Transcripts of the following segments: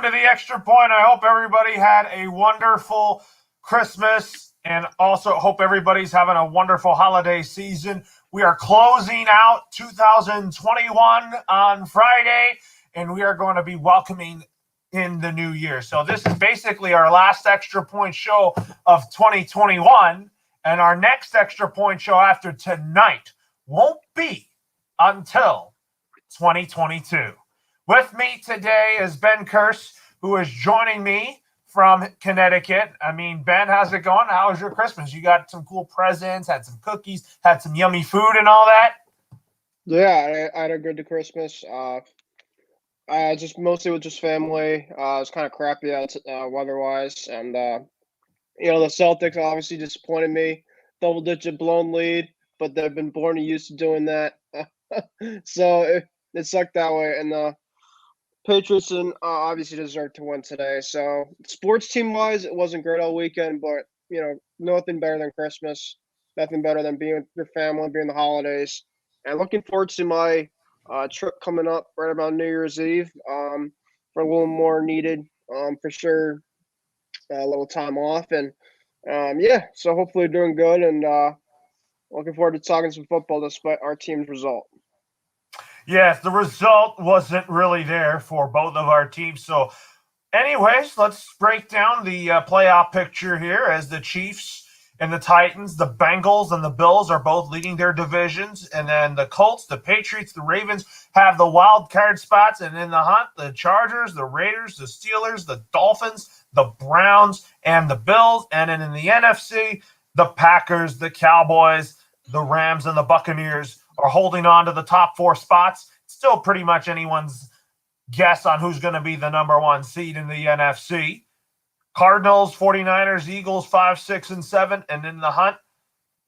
to the Extra Point. I hope everybody had a wonderful Christmas and also hope everybody's having a wonderful holiday season. We are closing out 2021 on Friday, and we are going to be welcoming in the new year. So this is basically our last Extra Point show of 2021, and our next Extra Point show after tonight won't be until 2022. With me today is Ben Curse, who is joining me from Connecticut. Ben, how's it going? How was your Christmas? You got some cool presents, had some cookies, had some yummy food and all that? Yeah, I had a good Christmas. Just mostly with just family. It was kind of crappy out weather-wise, and the Celtics obviously disappointed me. Double-digit blown lead, but they've been born and used to doing that, so it sucked that way. And the Patriots obviously deserved to win today. So sports team-wise, it wasn't great all weekend, but nothing better than Christmas. Nothing better than being with your family during the holidays. And looking forward to my trip coming up right about New Year's Eve for a little more needed, for sure, a little time off. And so hopefully doing good and looking forward to talking some football despite our team's result. Yes, the result wasn't really there for both of our teams. So anyways, let's break down the playoff picture here as the Chiefs and the Titans, the Bengals and the Bills are both leading their divisions. And then the Colts, the Patriots, the Ravens have the wild card spots. And in the hunt, the Chargers, the Raiders, the Steelers, the Dolphins, the Browns, and the Bills. And then in the NFC, the Packers, the Cowboys, the Rams, and the Buccaneers are holding on to the top four spots. Still pretty much anyone's guess on who's going to be the number one seed in the NFC. Cardinals, 49ers, Eagles, 5, 6, and 7. And in the hunt,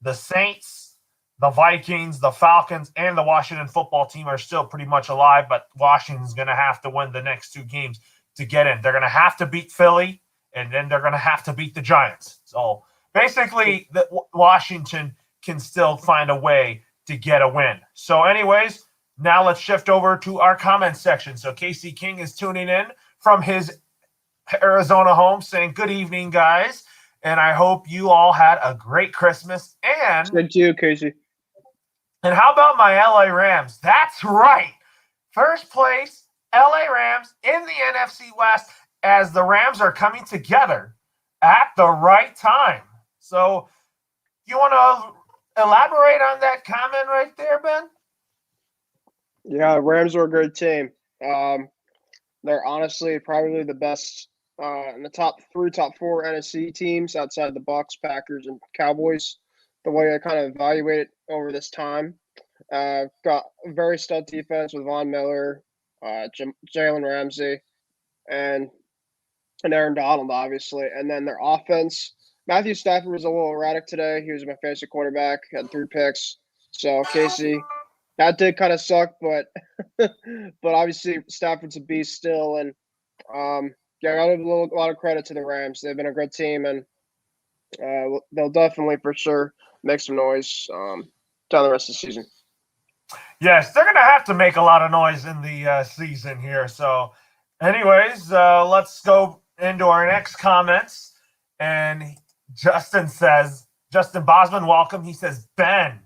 the Saints, the Vikings, the Falcons, and the Washington football team are still pretty much alive, but Washington's going to have to win the next two games to get in. They're going to have to beat Philly, and then they're going to have to beat the Giants. So basically, Washington can still find a way to get a win. So anyways, now let's shift over to our comment section. So Casey King is tuning in from his Arizona home saying, good evening, guys. And I hope you all had a great Christmas. And good to you, Casey. And how about my LA Rams? That's right. First place, LA Rams in the NFC West as the Rams are coming together at the right time. So you want to elaborate on that comment right there, Ben? Yeah, Rams are a good team. They're honestly probably the best in the top 4 NFC teams outside the Bucs, Packers, and Cowboys. The way I kind of evaluate it over this time, got a very stout defense with Von Miller, Jalen Ramsey, and Aaron Donald, obviously. And then their offense, Matthew Stafford was a little erratic today. He was my fantasy quarterback, had 3 picks. So Casey, that did kind of suck, but obviously Stafford's a beast still, and I got a lot of credit to the Rams. They've been a good team, and they'll definitely for sure make some noise down the rest of the season. Yes, they're going to have to make a lot of noise in the season here. So, anyways, let's go into our next comments. And Justin Bosman, welcome. He says, Ben.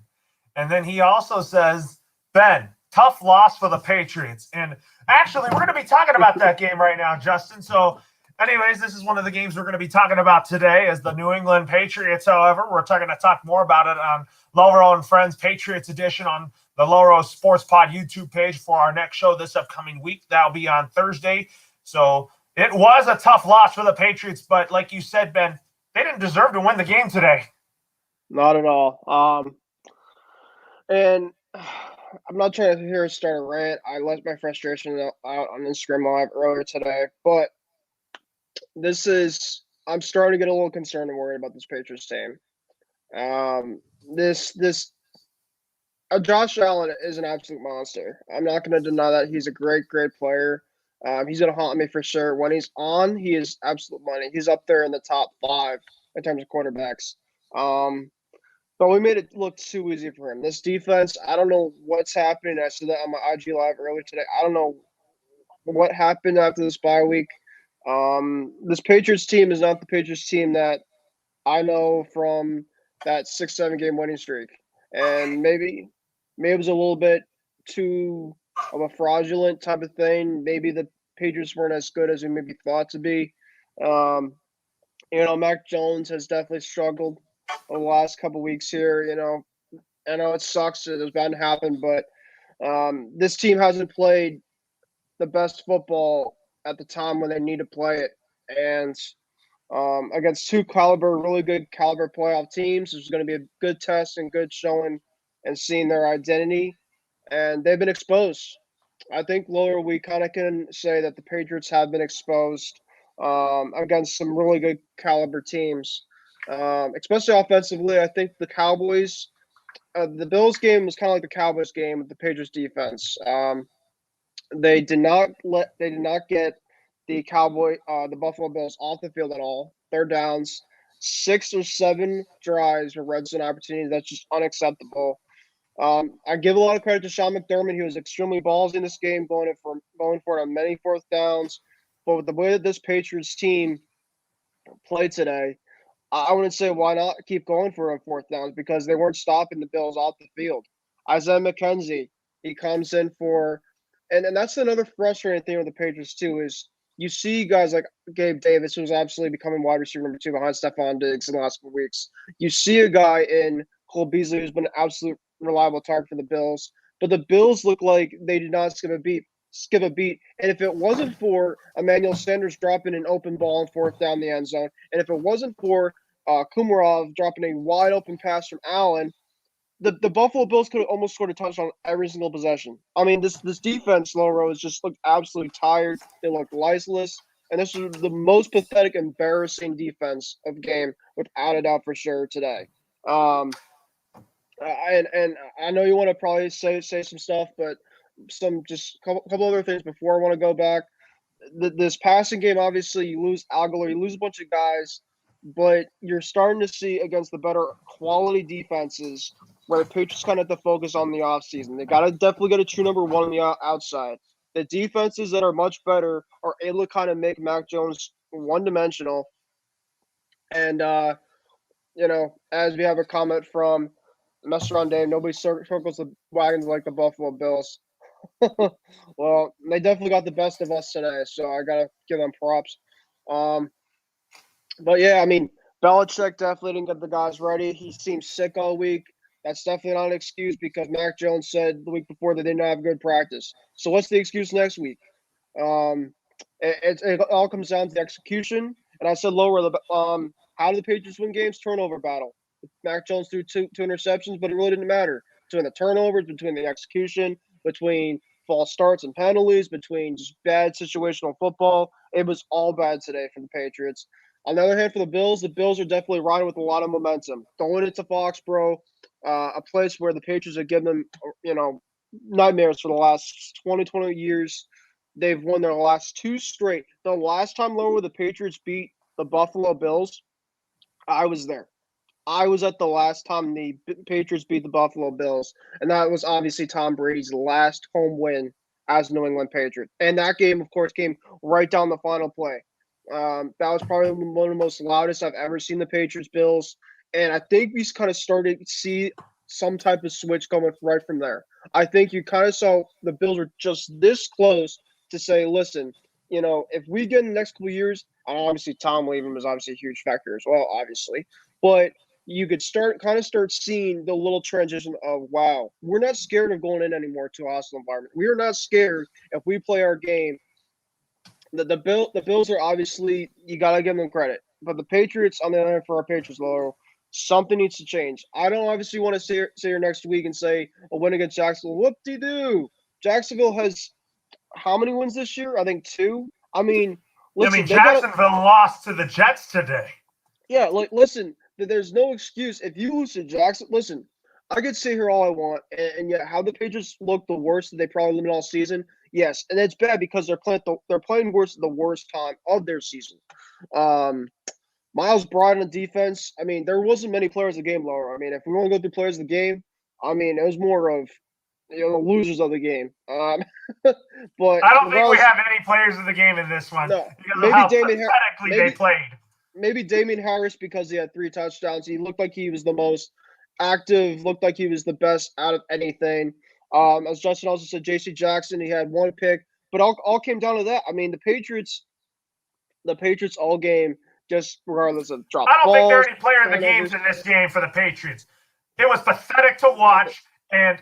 And then he also says, Ben, tough loss for the Patriots. And actually, we're going to be talking about that game right now, Justin. So, anyways, this is one of the games we're going to be talking about today as the New England Patriots. However, we're going to talk more about it on Lowro and Friends Patriots Edition on the Lowro Sports Pod YouTube page for our next show this upcoming week. That'll be on Thursday. So it was a tough loss for the Patriots, but like you said, Ben, they didn't deserve to win the game today. Not at all. And I'm not trying to start a rant. I let my frustration out on Instagram Live earlier today, but I'm starting to get a little concerned and worried about this Patriots team. Josh Allen is an absolute monster. I'm not going to deny that. He's a great, great player. He's going to haunt me for sure. When he's on, he is absolute money. He's up there in the top 5 in terms of quarterbacks. But we made it look too easy for him. This defense, I don't know what's happening. I said that on my IG Live earlier today. I don't know what happened after this bye week. This Patriots team is not the Patriots team that I know from that 6-7 game winning streak, and maybe it was a little bit too of a fraudulent type of thing. Maybe the Patriots weren't as good as we maybe thought to be. Um, Mac Jones has definitely struggled the last couple weeks here. I know it sucks that it's bound to happen, but this team hasn't played the best football at the time when they need to play it, and against really good caliber playoff teams. This is going to be a good test and good showing and seeing their identity. And they've been exposed. I think, Laura, we kind of can say that the Patriots have been exposed against some really good caliber teams, especially offensively. I think the Cowboys, the Bills game was kind of like the Cowboys game with the Patriots defense. They did not get the Buffalo Bills off the field at all. Third downs, 6 or 7 drives for red zone opportunities. That's just unacceptable. I give a lot of credit to Sean McDermott. He was extremely ballsy in this game, going for it on many fourth downs. But with the way that this Patriots team played today, I wouldn't say why not keep going for a fourth downs because they weren't stopping the Bills off the field. Isaiah McKenzie, he comes in for, and that's another frustrating thing with the Patriots too is you see guys like Gabe Davis, who's absolutely becoming wide receiver number 2 behind Stephon Diggs in the last couple weeks. You see a guy in Cole Beasley who's been an absolute reliable target for the Bills, but the Bills look like they did not skip a beat. And if it wasn't for Emmanuel Sanders dropping an open ball and fourth down the end zone, and if it wasn't for Kumarov dropping a wide open pass from Allen, the Buffalo Bills could have almost scored a touchdown every single possession. I mean, this defense, Low Rose, just looked absolutely tired. They looked lifeless. And this was the most pathetic, embarrassing defense of game, without a doubt for sure today. And I know you want to probably say some stuff, but some just couple other things before I want to go back. This passing game, obviously, you lose Aguilar, you lose a bunch of guys, but you're starting to see against the better quality defenses where the Patriots kind of have to focus on the offseason. They got to definitely get a true number one on the outside. The defenses that are much better are able to kind of make Mac Jones one-dimensional. And, as we have a comment from Mr. On Dave, nobody circles the wagons like the Buffalo Bills. Well, they definitely got the best of us today, so I gotta give them props. But yeah, I mean, Belichick definitely didn't get the guys ready. He seemed sick all week. That's definitely not an excuse because Mac Jones said the week before they did not have good practice. So what's the excuse next week? It all comes down to the execution. And I said lower. How do the Patriots win games? Turnover battle. Mac Jones threw two interceptions, but it really didn't matter between the turnovers, between the execution, between false starts and penalties, between just bad situational football. It was all bad today for the Patriots. On the other hand, for the Bills are definitely riding with a lot of momentum. Going into Foxborough, a place where the Patriots have given them, nightmares for the last 20 years. They've won their last 2 straight. The last time lower the Patriots beat the Buffalo Bills, I was there. I was at the last time the Patriots beat the Buffalo Bills, and that was obviously Tom Brady's last home win as New England Patriot. And that game, of course, came right down the final play. That was probably one of the most loudest I've ever seen the Patriots Bills, and I think we kind of started to see some type of switch coming right from there. I think you kind of saw the Bills were just this close to say, listen, if we get in the next couple of years, and obviously Tom Levin was obviously a huge factor as well, obviously, but you could start seeing the little transition of, wow, we're not scared of going in anymore to a hostile environment. We are not scared if we play our game. The Bills are obviously, you got to give them credit. But the Patriots, on the other hand, for our Patriots, Laurel, something needs to change. I don't obviously want to sit here next week and say a win against Jacksonville. Whoop-de-doo. Jacksonville has how many wins this year? I think 2. I mean, listen, Jacksonville lost to the Jets today. Yeah, listen, there's no excuse. If you lose to Jackson, listen, I could sit here all I want, and yet how the Patriots look the worst that they probably limit all season. Yes, and it's bad because they're playing worse at the worst time of their season. Miles Bryant on defense. I mean, there wasn't many players of the game, Laura. I mean, if we want to go through players of the game, I mean, it was more of the losers of the game. But I don't think we regardless, have any players of the game in this one no, because of maybe how Damien, pathetically they maybe played. Damien Harris because he had 3 touchdowns. He looked like he was the most active. Looked like he was the best out of anything. As Justin also said, J.C. Jackson, he had 1 pick, but all came down to that. I mean, the Patriots all game, just regardless of drop I don't think they're balls, any player of the games turnovers. in this game for the Patriots. It was pathetic to watch, and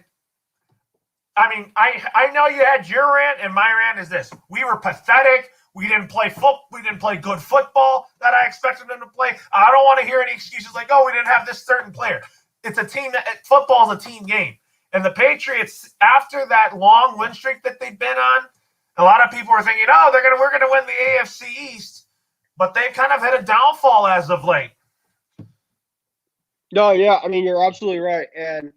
I mean, I know you had your rant, and my rant is this: we were pathetic. We didn't play We didn't play good football that I expected them to play. I don't want to hear any excuses like, "Oh, we didn't have this certain player." It's a team that football is a team game, and the Patriots, after that long win streak that they've been on, a lot of people were thinking, "Oh, we're gonna win the AFC East," but they've kind of had a downfall as of late. No, yeah, I mean you're absolutely right, and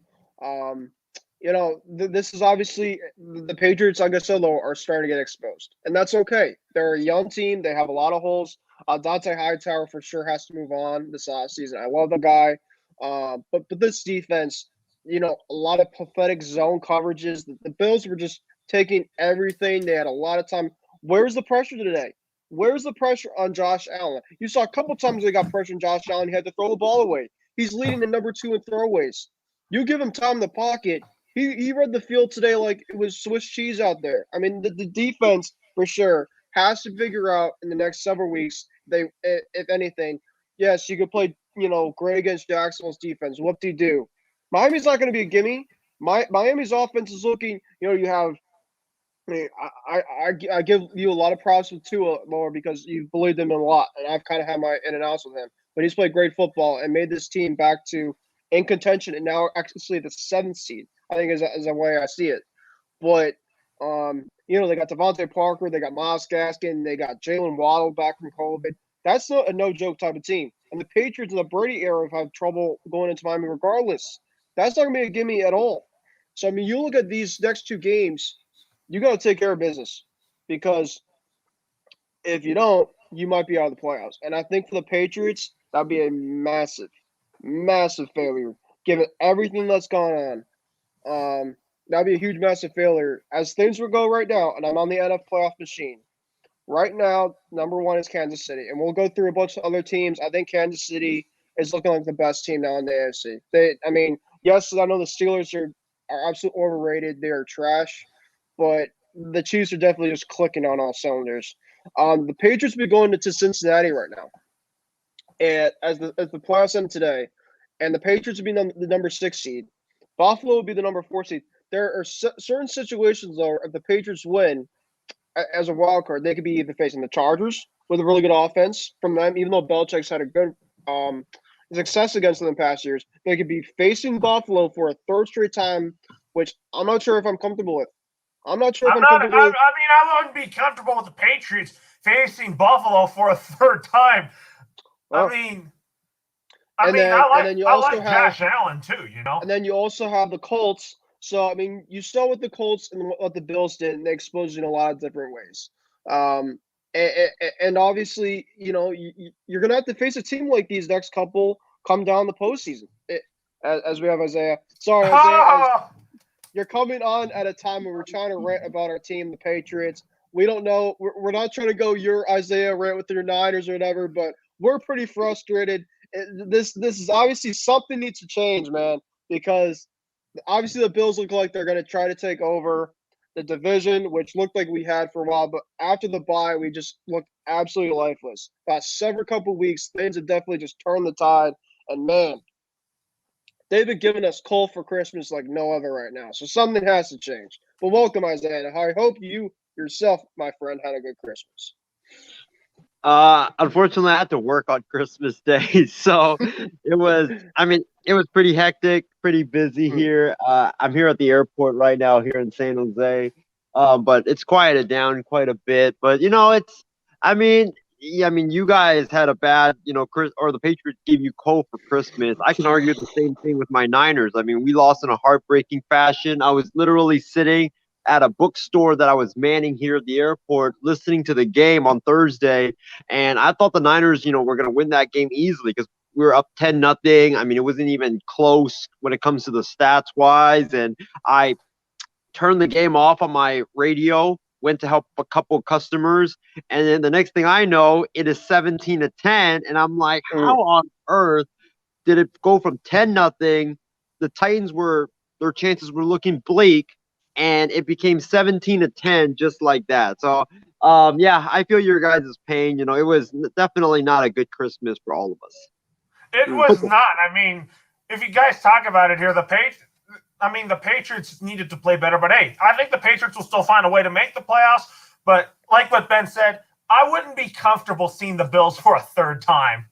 this is obviously the Patriots, like I said, though, are starting to get exposed, and that's okay. They're a young team; they have a lot of holes. Dante Hightower for sure has to move on this season. I love the guy, but this defense, a lot of pathetic zone coverages. The Bills were just taking everything. They had a lot of time. Where's the pressure today? Where's the pressure on Josh Allen? You saw a couple times they got pressure on Josh Allen. He had to throw the ball away. He's leading the number 2 in throwaways. You give him time in the pocket. He read the field today like it was Swiss cheese out there. I mean, the defense for sure has to figure out in the next several weeks. If anything, yes, you could play great against Jacksonville's defense. What do you do? Miami's not going to be a gimme. Miami's offense is looking. You have. I mean, I give you a lot of props with Tua more because you believed him in a lot, and I've kind of had my in and outs with him. But he's played great football and made this team back to in contention, and now actually the 7th seed. I think is the way I see it. But they got Devontae Parker, they got Myles Gaskin, they got Jalen Waddle back from COVID. That's not a no joke type of team. And the Patriots in the Brady era have had trouble going into Miami regardless. That's not gonna be a gimme at all. So I mean, you look at these next 2 games, you got to take care of business because if you don't, you might be out of the playoffs. And I think for the Patriots, that'd be a massive, massive failure given everything that's gone on. That'd be a huge, massive failure as things will go right now. And I'm on the NFL playoff machine. Right now, number 1 is Kansas City, and we'll go through a bunch of other teams. I think Kansas City is looking like the best team now in the AFC. Yes, I know the Steelers are absolutely overrated. They are trash, but the Chiefs are definitely just clicking on all cylinders. The Patriots will be going to Cincinnati right now, and as the playoffs end today, and the Patriots will be the number 6 seed. Buffalo will be the number 4 seed. There are certain situations though. If the Patriots win as a wild card, they could be either facing the Chargers with a really good offense from them, even though Belichick's had a good success against them in past years. They could be facing Buffalo for a 3rd straight time, which I'm not sure if I'm comfortable with. I'm not sure if I'm comfortable with. I wouldn't be comfortable with the Patriots facing Buffalo for a 3rd time. Well, I like Josh Allen too, And then you also have the Colts. So, I mean, you saw what the Colts and what the Bills did, and they exposed you in a lot of different ways. And obviously, you're going to have to face a team like these next couple come down the postseason. As we have Isaiah. Sorry, Isaiah. You're coming on at a time when we're trying to rant about our team, the Patriots. We don't know. We're not trying to go your Isaiah rant with your Niners or whatever, but we're pretty frustrated. This is obviously something needs to change, man, because obviously the Bills look like they're going to try to take over the division, which looked like we had for a while. But after the bye, we just looked absolutely lifeless. Past several couple weeks, things have definitely just turned the tide. And, man, they've been giving us coal for Christmas like no other right now. So something has to change. But welcome, Isaiah. I hope you yourself, my friend, had a good Christmas. Unfortunately, I had to work on Christmas Day, so it was pretty hectic, pretty busy here. I'm here at the airport right now here in San Jose, but it's quieted down quite a bit. But you guys had a bad, or the Patriots gave you coal for Christmas. I can argue the same thing with my Niners. I mean, we lost in a heartbreaking fashion. I was literally sitting at a bookstore that I was manning here at the airport, listening to the game on Thursday, and I thought the Niners, were going to win that game easily because we were up 10-0. I mean, it wasn't even close when it comes to the stats wise, and I turned the game off on my radio, went to help a couple of customers, and then the next thing I know, it is 17-10, and I'm like, how on earth did it go from 10-0? The Titans their chances were looking bleak, and it became 17-10 just like that. So, yeah, I feel your guys' pain. It was definitely not a good Christmas for all of us. It was not. I mean, if you guys talk about it here, the Patriots needed to play better. But hey, I think the Patriots will still find a way to make the playoffs. But like what Ben said, I wouldn't be comfortable seeing the Bills for a third time.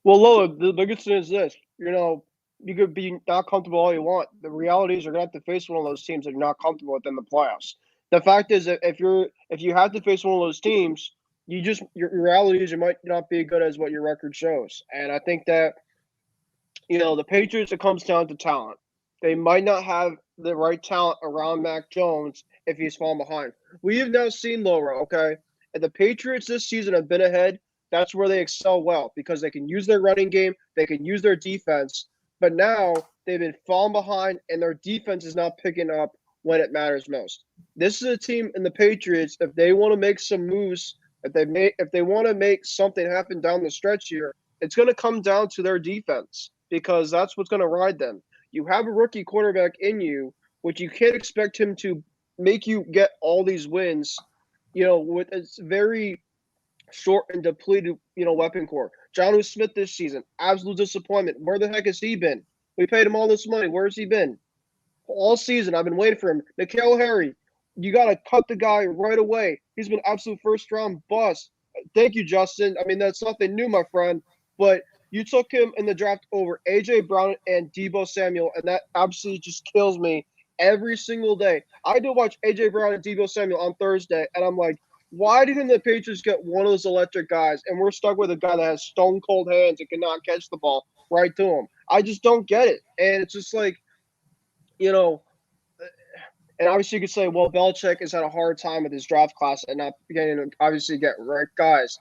Well, Lola, the biggest thing is this. You could be not comfortable all you want. The reality is you're going to have to face one of those teams that you're not comfortable with in the playoffs. The fact is that if you have to face one of those teams, your reality is you might not be as good as what your record shows. And I think that, the Patriots, it comes down to talent. They might not have the right talent around Mac Jones if he's falling behind. We have now seen, Laura, okay, and the Patriots this season have been ahead. That's where they excel well because they can use their running game, they can use their defense. But now they've been falling behind, and their defense is not picking up when it matters most. This is a team in the Patriots. If they want to make some moves, if they want to make something happen down the stretch here, it's going to come down to their defense because that's what's going to ride them. You have a rookie quarterback in you, which you can't expect him to make you get all these wins. With a very short and depleted, weapon core. Jonnu Smith this season, absolute disappointment. Where the heck has he been? We paid him all this money. Where's he been? All season, I've been waiting for him. N'Keal Harry, you got to cut the guy right away. He's been absolute first-round bust. Thank you, Justin. I mean, that's nothing new, my friend. But you took him in the draft over A.J. Brown and Deebo Samuel, and that absolutely just kills me every single day. I do watch A.J. Brown and Deebo Samuel on Thursday, and I'm like, why didn't the Patriots get one of those electric guys, and we're stuck with a guy that has stone-cold hands and cannot catch the ball right to him? I just don't get it. And it's just like, and obviously you could say, well, Belichick has had a hard time with his draft class and not beginning to obviously get right guys.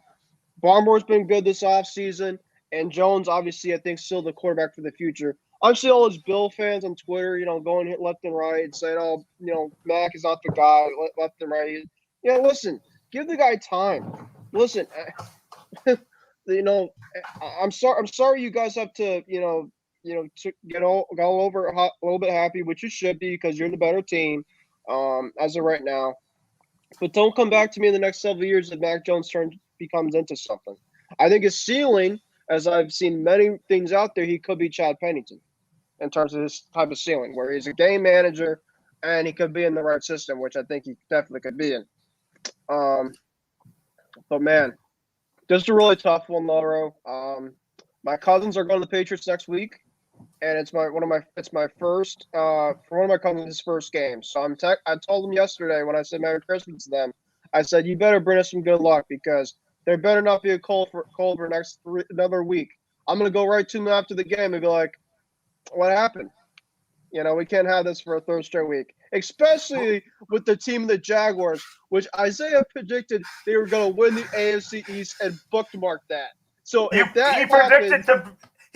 Barmore's been good this offseason, and Jones, obviously, I think, still the quarterback for the future. I'm seeing all those Bill fans on Twitter, going left and right and saying, oh, Mac is not the guy, left and right. Listen, give the guy time. Listen, I'm sorry you guys have to, to go over a little bit happy, which you should be because you're the better team as of right now. But don't come back to me in the next several years if Mac Jones becomes into something. I think his ceiling, as I've seen many things out there, he could be Chad Pennington in terms of his type of ceiling, where he's a game manager and he could be in the right system, which I think he definitely could be in. But man, this is a really tough one, Lauro. My cousins are going to the Patriots next week, and it's one of my first for one of my cousins' first game. So I told them yesterday when I said Merry Christmas to them, I said you better bring us some good luck because there better not be a cold for another week. I'm gonna go right to them after the game and be like, what happened? We can't have this for a third straight week, especially with the team of the Jaguars, which Isaiah predicted they were going to win the AFC East and bookmark that. So if that he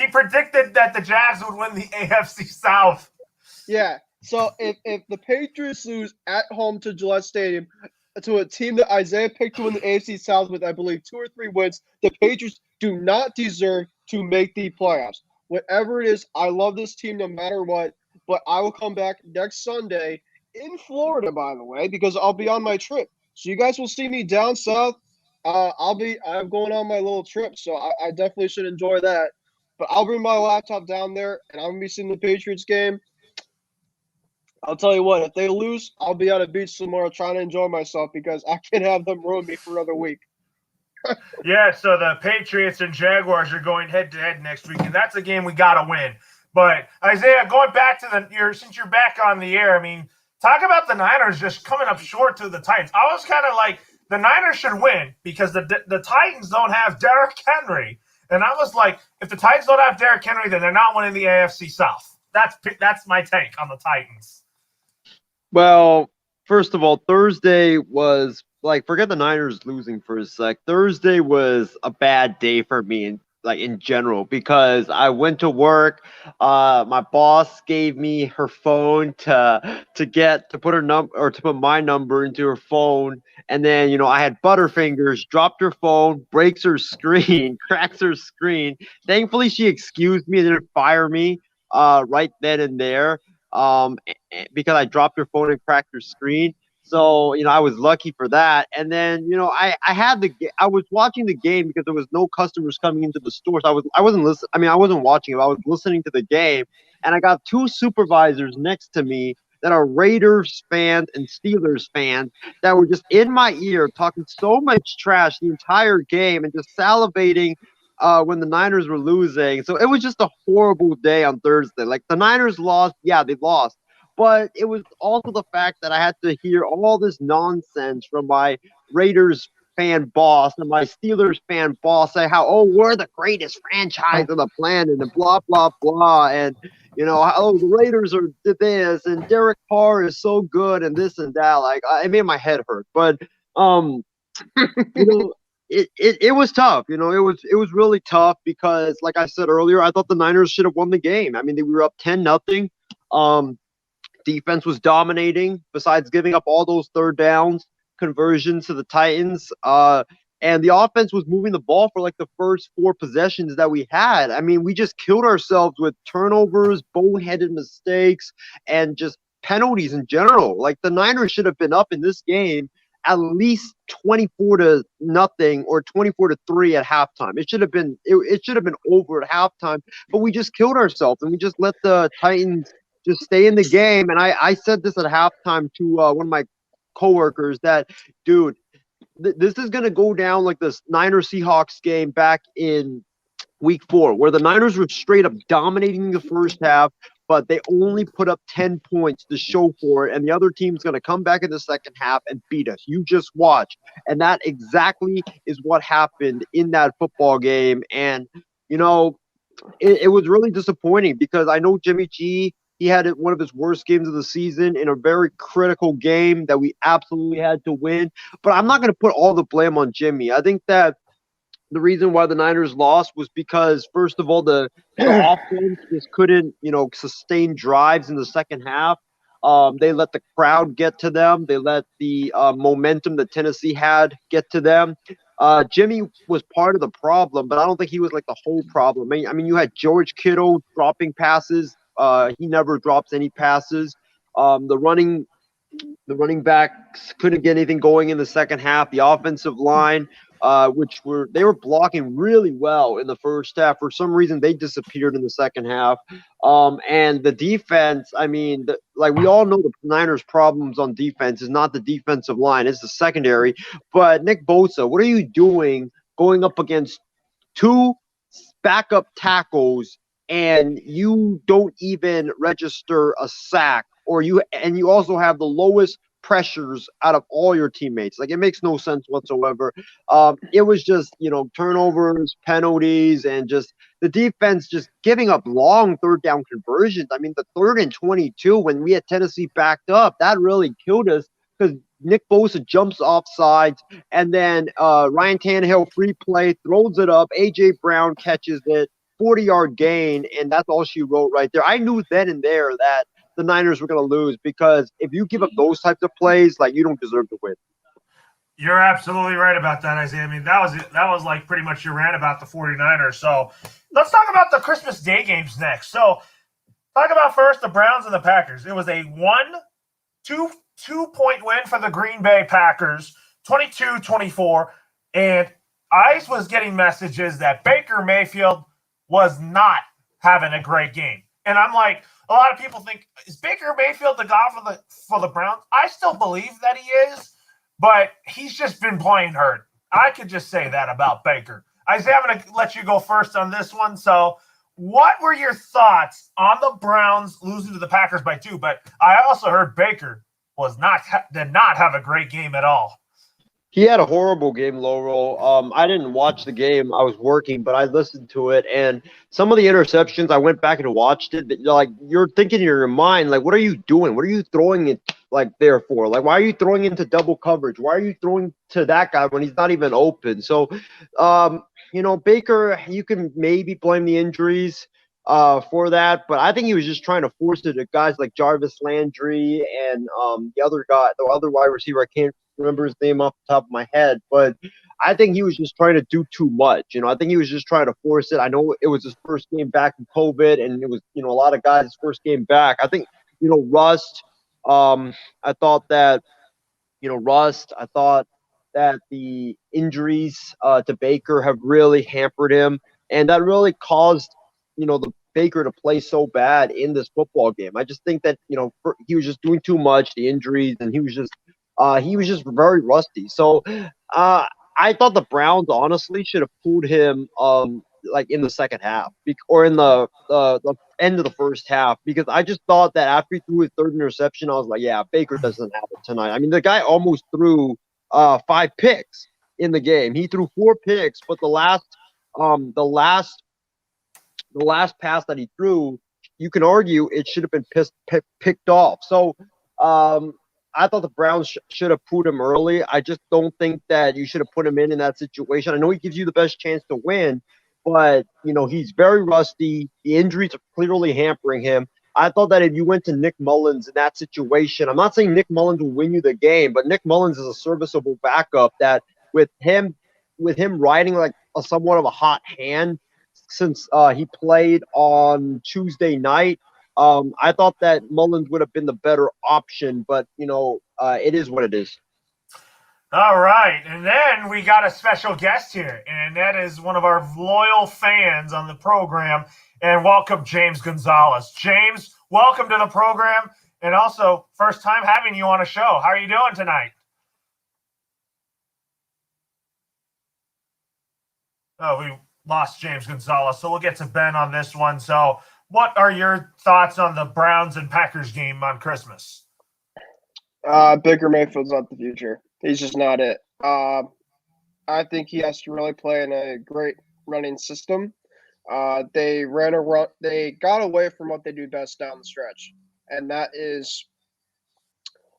predicted that the Jags would win the AFC South. Yeah. So if the Patriots lose at home to Gillette Stadium to a team that Isaiah picked to win the AFC South with, I believe, 2 or 3 wins, the Patriots do not deserve to make the playoffs. Whatever it is, I love this team no matter what. But I will come back next Sunday in Florida, by the way, because I'll be on my trip. So you guys will see me down south. I'm going on my little trip, so I definitely should enjoy that. But I'll bring my laptop down there, and I'm going to be seeing the Patriots game. I'll tell you what, if they lose, I'll be on a beach somewhere trying to enjoy myself because I can't have them ruin me for another week. Yeah, so the Patriots and Jaguars are going head-to-head next week, and that's a game we got to win. But Isaiah, going back to since you're back on the air, I mean, talk about the Niners just coming up short to the Titans. I was kind of like, the Niners should win because the Titans don't have Derrick Henry, and I was like, if the Titans don't have Derrick Henry, then they're not winning the AFC South. That's my take on the Titans. Well, first of all, Thursday was forget the Niners losing for a sec. Thursday was a bad day for me, and like in general, because I went to work. My boss gave me her phone to put her number or to put my number into her phone, and then I had Butterfingers, dropped her phone, breaks her screen, cracks her screen. Thankfully, she excused me and didn't fire me right then and there because I dropped her phone and cracked her screen. So, I was lucky for that. And then, I was watching the game because there was no customers coming into the store. So I wasn't listening. I mean, I wasn't watching it. I was listening to the game, and I got two supervisors next to me that are Raiders fans and Steelers fans that were just in my ear talking so much trash the entire game and just salivating when the Niners were losing. So it was just a horrible day on Thursday. Like, the Niners lost. Yeah, they lost. But it was also the fact that I had to hear all this nonsense from my Raiders fan boss and my Steelers fan boss say how, oh, we're the greatest franchise on the planet and blah, blah, blah. And, oh, the Raiders are this and Derek Carr is so good and this and that. Like, it made my head hurt. But, it was tough. It was really tough because, like I said earlier, I thought the Niners should have won the game. I mean, they were up 10-0. Defense was dominating besides giving up all those third downs conversions to the Titans. And the offense was moving the ball for like the first 4 possessions that we had. I mean, we just killed ourselves with turnovers, boneheaded mistakes, and just penalties in general. Like, the Niners should have been up in this game at least 24-0 or 24-3 at halftime. It should have been over at halftime, but we just killed ourselves and we just let the Titans just stay in the game. And I said this at halftime to one of my coworkers that, dude, this is going to go down like this Niners Seahawks game back in week 4, where the Niners were straight up dominating the first half, but they only put up 10 points to show for it. And the other team's going to come back in the second half and beat us. You just watch. And that exactly is what happened in that football game. And, it was really disappointing because I know Jimmy G, he had one of his worst games of the season in a very critical game that we absolutely had to win. But I'm not going to put all the blame on Jimmy. I think that the reason why the Niners lost was because, first of all, the offense just couldn't, sustain drives in the second half. They let the crowd get to them. They let the momentum that Tennessee had get to them. Jimmy was part of the problem, but I don't think he was like the whole problem. I mean, you had George Kittle dropping passes. He never drops any passes. The running backs couldn't get anything going in the second half. The offensive line, they were blocking really well in the first half. For some reason, they disappeared in the second half. And the defense, I mean, we all know the Niners' problems on defense is not the defensive line, it's the secondary. But Nick Bosa, what are you doing going up against 2 backup tackles and you don't even register a sack, and you also have the lowest pressures out of all your teammates? Like, it makes no sense whatsoever. It was just, turnovers, penalties, and just the defense just giving up long third down conversions. I mean, the 3rd and 22 when we had Tennessee backed up, that really killed us because Nick Bosa jumps off sides, and then Ryan Tannehill free play, throws it up. A.J. Brown catches it. 40-yard gain, and that's all she wrote right there. I knew then and there that the Niners were going to lose because if you give up those types of plays, like, you don't deserve to win. You're absolutely right about that, Isaiah. I mean, that was like pretty much your rant about the 49ers. So let's talk about the Christmas Day games next. So talk about first the Browns and the Packers. It was a 2-point win for the Green Bay Packers, 22-24, and Ice was getting messages that Baker Mayfield was not having a great game. And I'm like, a lot of people think, is Baker Mayfield the guy for the Browns? I still believe that he is, but he's just been playing hurt. I could just say that about Baker. Isaiah, I'm going to let you go first on this one. So what were your thoughts on the Browns losing to the Packers by 2? But I also heard Baker did not have a great game at all. He had a horrible game, Laurel. I didn't watch the game. I was working, but I listened to it. And some of the interceptions, I went back and watched it. Like, you're thinking in your mind, like, what are you doing? What are you throwing it like there for? Like, why are you throwing into double coverage? Why are you throwing to that guy when he's not even open? So Baker, you can maybe blame the injuries for that, but I think he was just trying to force it to guys like Jarvis Landry and the other guy, the other wide receiver. I can't remember his name off the top of my head, but I think he was just trying to do too much. I think he was just trying to force it. I know it was his first game back from COVID, and it was a lot of guys' first game back. I think Rust. I thought that Rust. I thought that the injuries to Baker have really hampered him, and that really caused the Baker to play so bad in this football game. I just think that he was just doing too much, the injuries, and he was just very rusty. So I thought the Browns honestly should have pulled him like in the second half or in the end of the first half, because I just thought that after he threw his third interception, I was like, yeah, Baker doesn't have it tonight. I mean, the guy almost threw 5 picks in the game. He threw 4 picks, but the last pass that he threw, you can argue it should have been picked off. So I thought the Browns should have put him early. I just don't think that you should have put him in that situation. I know he gives you the best chance to win, but he's very rusty. The injuries are clearly hampering him. I thought that if you went to Nick Mullins in that situation, I'm not saying Nick Mullins will win you the game, but Nick Mullins is a serviceable backup that with him riding like somewhat of a hot hand since he played on Tuesday night, I thought that Mullins would have been the better option, but it is what it is. All right, and then we got a special guest here, and that is one of our loyal fans on the program. And welcome, James Gonzalez. James, welcome to the program, and also first time having you on a show. How are you doing tonight? Oh, we lost James Gonzalez, so we'll get to Ben on this one. So what are your thoughts on the Browns and Packers game on Christmas? Baker Mayfield's not the future. He's just not it. I think he has to really play in a great running system. They got away from what they do best down the stretch, and that is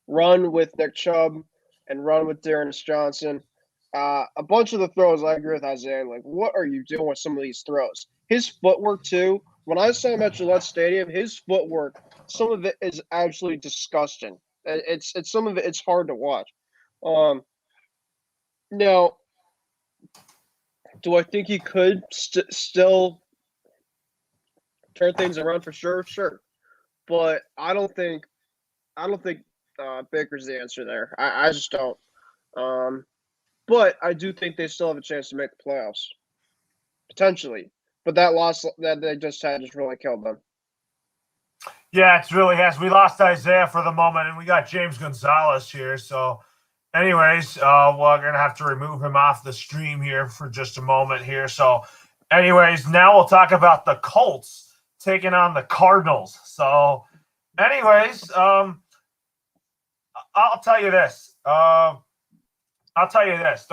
run with Nick Chubb and run with Dearness Johnson. A bunch of the throws, I agree with Isaiah. Like, what are you doing with some of these throws? His footwork too. When I saw him at Gillette Stadium, his footwork, some of it is absolutely disgusting. It's some of it. It's hard to watch. Now, do I think he could still turn things around for sure? Sure, but I don't think Baker's the answer there. I just don't. But I do think they still have a chance to make the playoffs, potentially. But that loss that they just had just really killed them. Yeah, it really has. We lost Isaiah for the moment, and we got James Gonzalez here. So, anyways, we're going to have to remove him off the stream here for just a moment here. So, anyways, now we'll talk about the Colts taking on the Cardinals. So, anyways, I'll tell you this. The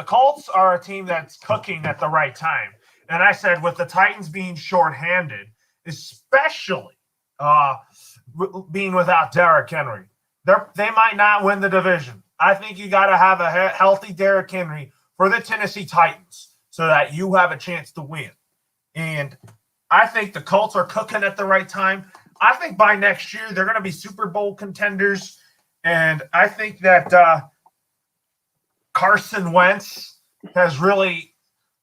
Colts are a team that's cooking at the right time. And I said with the Titans being shorthanded, especially being without Derrick Henry, they might not win the division. I think you got to have a healthy Derrick Henry for the Tennessee Titans so that you have a chance to win. And I think the Colts are cooking at the right time. I think by next year they're going to be Super Bowl contenders. And I think that Carson Wentz has really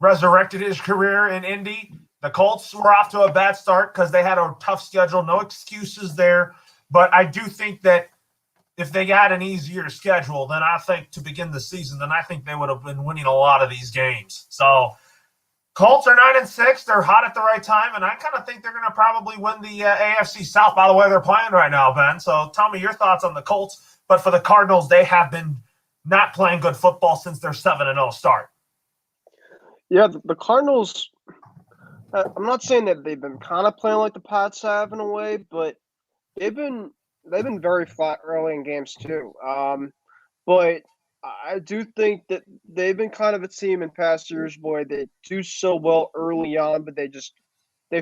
resurrected his career in Indy. The Colts were off to a bad start because they had a tough schedule. No excuses there. But I do think that if they had an easier schedule, then I think to begin the season, then I think they would have been winning a lot of these games. So Colts are 9-6. They're hot at the right time, and I kind of think they're going to probably win the AFC South by the way they're playing right now, Ben. So tell me your thoughts on the Colts. But for the Cardinals, they have been not playing good football since their 7-0 start. Yeah, the Cardinals, I'm not saying that they've been kind of playing like the Pats have in a way, but they've been very flat early in games too. But I do think that they've been kind of a team in past years, boy. They do so well early on, but they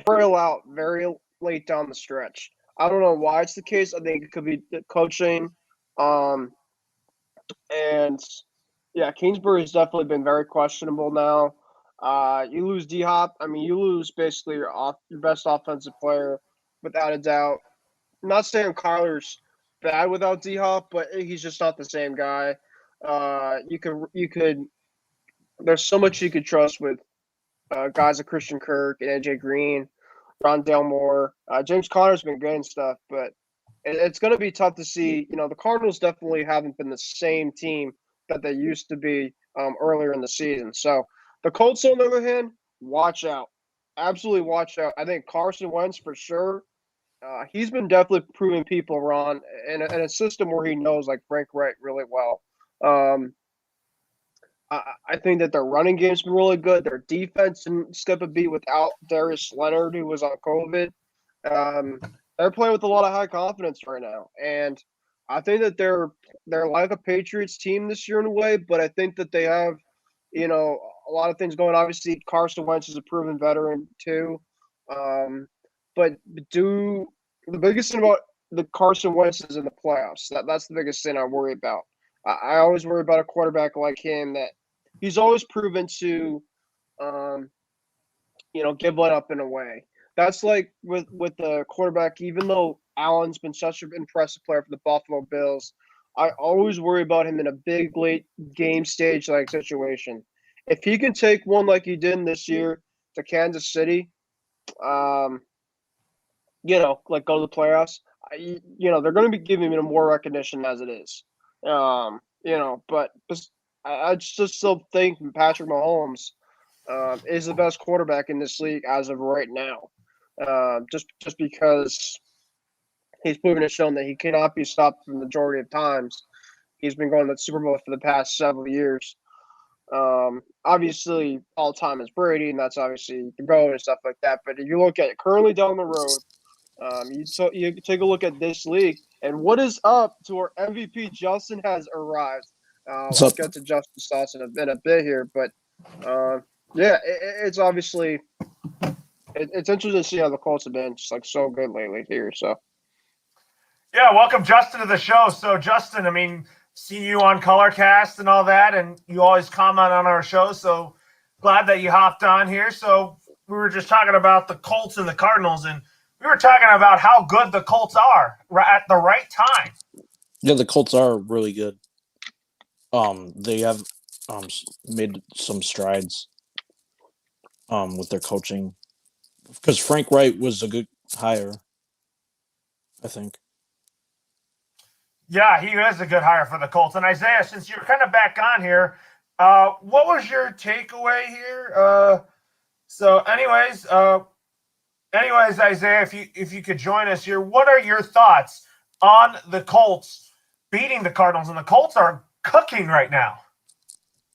fail out very late down the stretch. I don't know why it's the case. I think it could be the coaching. And yeah, Kingsbury has definitely been very questionable now. You lose D Hop. I mean, you lose basically your best offensive player without a doubt. I'm not saying Kyler's bad without D Hop, but he's just not the same guy. You could. There's so much you could trust with guys like Christian Kirk and AJ Green, Rondale Moore. James Conner's been good and stuff, but it's going to be tough to see. The Cardinals definitely haven't been the same team that they used to be earlier in the season. So the Colts, on the other hand, watch out. Absolutely watch out. I think Carson Wentz for sure. He's been definitely proving people wrong in a system where he knows like Frank Wright really well. I think that their running game's been really good. Their defense didn't skip a beat without Darius Leonard, who was on COVID. They're playing with a lot of high confidence right now, and I think that they're like a Patriots team this year in a way. But I think that they have, a lot of things going. Obviously, Carson Wentz is a proven veteran too. But the biggest thing about the Carson Wentz is in the playoffs. That's the biggest thing I worry about. I always worry about a quarterback like him that he's always proven to, give one up in a way. That's like with the quarterback. Even though Allen's been such an impressive player for the Buffalo Bills, I always worry about him in a big late game stage like situation. If he can take one like he did this year to Kansas City, like go to the playoffs, they're going to be giving him more recognition as it is. But I just still think Patrick Mahomes is the best quarterback in this league as of right now. Just because he's proven and shown that he cannot be stopped the majority of times. He's been going to the Super Bowl for the past several years. Obviously, all time is Brady, and that's obviously the GOAT and stuff like that. But if you look at it currently down the road, you take a look at this league, and what is up to our MVP? Justin has arrived. I'll get to Justin's thoughts in a bit here, but it's obviously it's interesting to see how the Colts have been just like so good lately here. So yeah, welcome Justin to the show. So Justin, I mean, see you on Colorcast and all that, and you always comment on our show. So glad that you hopped on here. So we were just talking about the Colts and the Cardinals, and we were talking about how good the Colts are at the right time. Yeah, the Colts are really good. They have made some strides with their coaching because Frank Wright was a good hire, I think. Yeah, he is a good hire for the Colts. And Isaiah, since you're kind of back on here, what was your takeaway here? Anyways, Isaiah, if you could join us here, what are your thoughts on the Colts beating the Cardinals? And the Colts are cooking right now.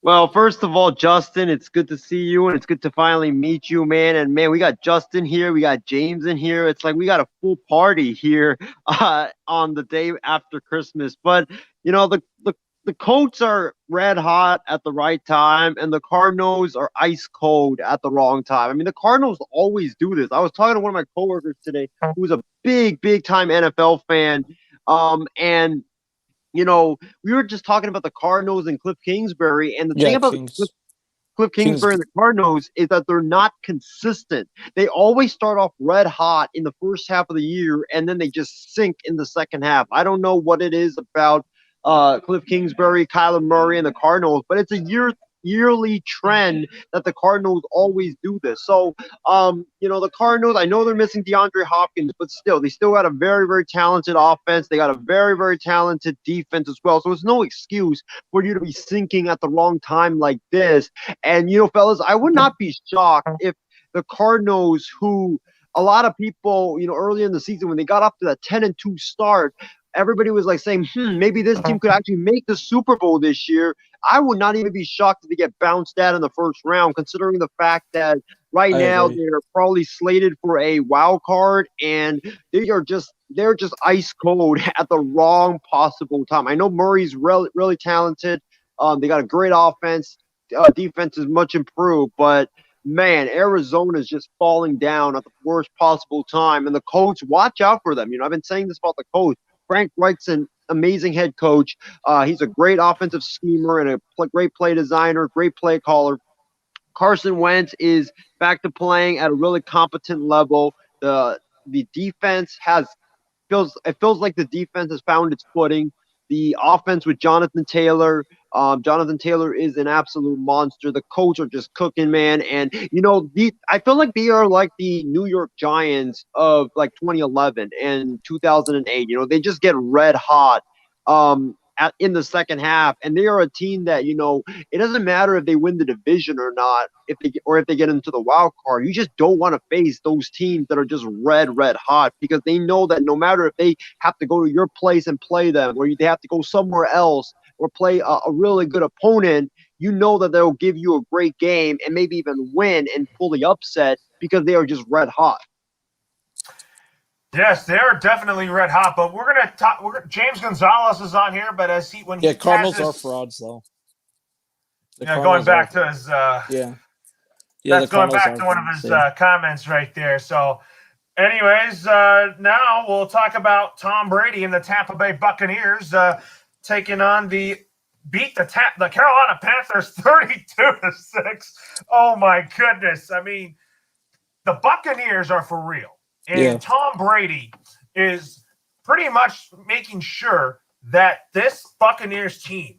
Well, first of all, Justin, it's good to see you, and it's good to finally meet you, man. And, man, we got Justin here. We got James in here. It's like we got a full party here on the day after Christmas. But, the Colts are red hot at the right time, and the Cardinals are ice cold at the wrong time. I mean, the Cardinals always do this. I was talking to one of my coworkers today who's a big time NFL fan, and we were just talking about the Cardinals and Cliff Kingsbury, and the thing about Cliff Kingsbury and the Cardinals is that they're not consistent. They always start off red hot in the first half of the year, and then they just sink in the second half. I don't know what it is about Cliff Kingsbury, Kyler Murray, and the Cardinals, but it's a yearly trend that the Cardinals always do this. So, the Cardinals, I know they're missing DeAndre Hopkins, but still, they still got a very, very talented offense. They got a very, very talented defense as well. So it's no excuse for you to be sinking at the wrong time like this. And, fellas, I would not be shocked if the Cardinals, who a lot of people, early in the season when they got up to that 10-2 start, everybody was like saying, maybe this team could actually make the Super Bowl this year. I would not even be shocked if they get bounced out in the first round, considering the fact that right now they're probably slated for a wild card, and they're just ice cold at the wrong possible time. I know Murray's really talented. They got a great offense. Defense is much improved, but man, Arizona is just falling down at the worst possible time. And the Colts, watch out for them. I've been saying this about the Colts. Frank Wright's an amazing head coach. He's a great offensive schemer and a great play designer, great play caller. Carson Wentz is back to playing at a really competent level. The defense feels like the defense has found its footing. The offense with Jonathan Taylor. Jonathan Taylor is an absolute monster. The Colts are just cooking, man. And I feel like they are like the New York Giants of like 2011 and 2008. They just get red hot in the second half, and they are a team that it doesn't matter if they win the division or not, if they get into the wild card. You just don't want to face those teams that are just red hot, because they know that no matter if they have to go to your place and play them, or they have to go somewhere else or play a really good opponent, that they'll give you a great game and maybe even win and fully upset, because they are just red hot. Yes, they're definitely red hot, but we're gonna talk. James Gonzalez is on here, but Cardinals are frauds though. Going back to his that's going back to one of his comments right there. So, anyways, now we'll talk about Tom Brady and the Tampa Bay Buccaneers taking on beat the Carolina Panthers 32-6. Oh my goodness! I mean, the Buccaneers are for real. And Tom Brady is pretty much making sure that this Buccaneers team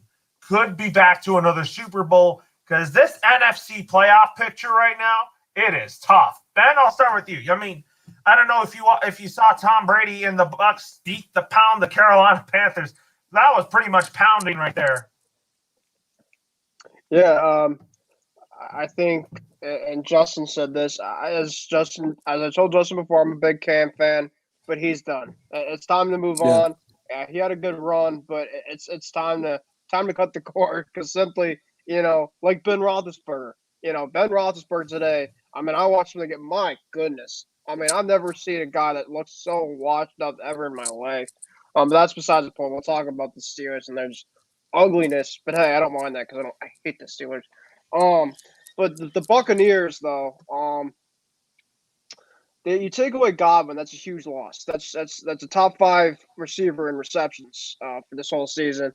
could be back to another Super Bowl, because this NFC playoff picture right now, it is tough. Ben, I'll start with you. I mean, I don't know if you saw Tom Brady and the Bucs pound the Carolina Panthers. That was pretty much pounding right there. Yeah, I think, and Justin said this, as I told Justin before, I'm a big Cam fan, but he's done. It's time to move on. He had a good run, but it's time to cut the cord, because simply, like Ben Roethlisberger. Ben Roethlisberger today, I mean, I watched him again. My goodness. I mean, I've never seen a guy that looks so washed up ever in my life. But that's besides the point. We'll talk about the Steelers and there's ugliness, but hey, I don't mind that, because I hate the Steelers. But the Buccaneers, though, you take away Godwin, that's a huge loss. That's a top 5 receiver in receptions for this whole season.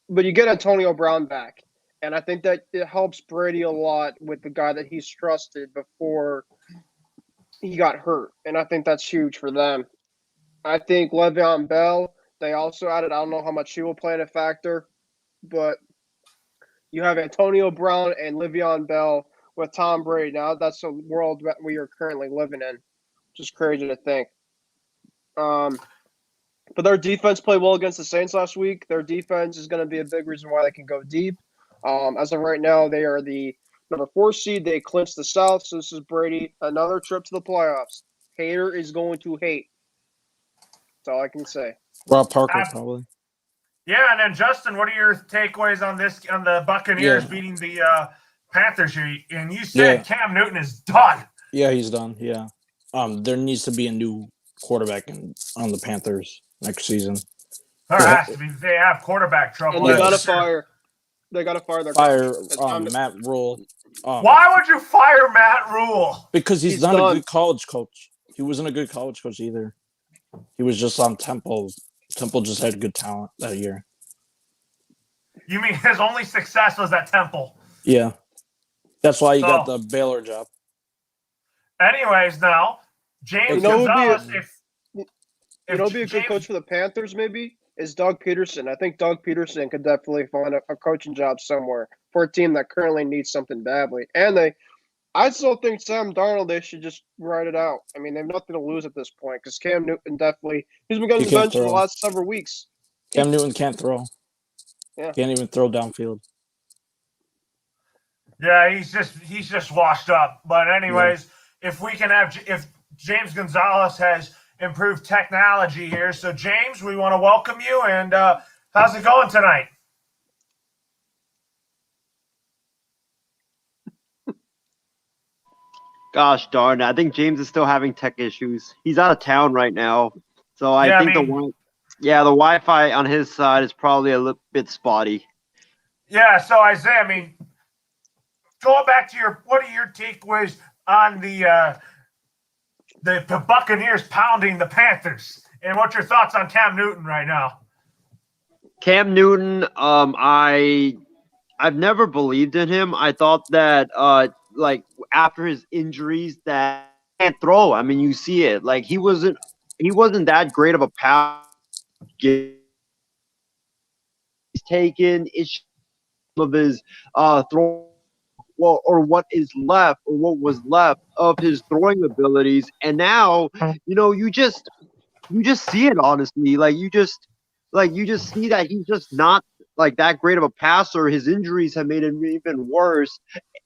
But you get Antonio Brown back, and I think that it helps Brady a lot with the guy that he's trusted before he got hurt, and I think that's huge for them. I think Le'Veon Bell, they also added. I don't know how much he will play in a factor, but you have Antonio Brown and Le'Veon Bell with Tom Brady. Now that's a world that we are currently living in, which is crazy to think. But their defense played well against the Saints last week. Their defense is going to be a big reason why they can go deep. As of right now, they are the number 4 seed. They clinched the South, so this is Brady. Another trip to the playoffs. Hater is going to hate. That's all I can say. Rob Parker, probably. Yeah, and then Justin, what are your takeaways on the Buccaneers beating the Panthers here? And you said Cam Newton is done. Yeah, he's done. Yeah. There needs to be a new quarterback on the Panthers next season. There has to be. They have quarterback trouble. And they got to fire. They got to fire their coach. Matt Rule. Why would you fire Matt Rule? Because he's not a good college coach. He wasn't a good college coach either. He was just on Temple. Temple just had good talent that year. You mean his only success was at Temple? Yeah. That's why he got the Baylor job. Anyways, now, James Gonzalez, it'll be a good coach for the Panthers, maybe, is Doug Peterson. I think Doug Peterson could definitely find a coaching job somewhere for a team that currently needs something badly. And I still think Sam Darnold, they should just write it out. I mean, they have nothing to lose at this point, because Cam Newton he's been getting benched for the last several weeks. Cam Newton can't throw. Yeah. Can't even throw downfield. Yeah, he's just washed up. But anyways, if James Gonzalez has improved technology here, so James, we want to welcome you. And how's it going tonight? Gosh darn it. I think James is still having tech issues. He's out of town right now. So I think the Wi-Fi on his side is probably a little bit spotty. Yeah, so Isaiah, I mean, going back to what are your takeaways on the Buccaneers pounding the Panthers? And what's your thoughts on Cam Newton right now? Cam Newton, I I've never believed in him. I thought that like after his injuries that he can't throw. I mean, you see it. Like he wasn't that great of a pass. He's taken. It's of his throw, well, or what is left, or what was left of his throwing abilities. And now, you just see it honestly. Like you just see that he's just not like that great of a passer. His injuries have made him even worse.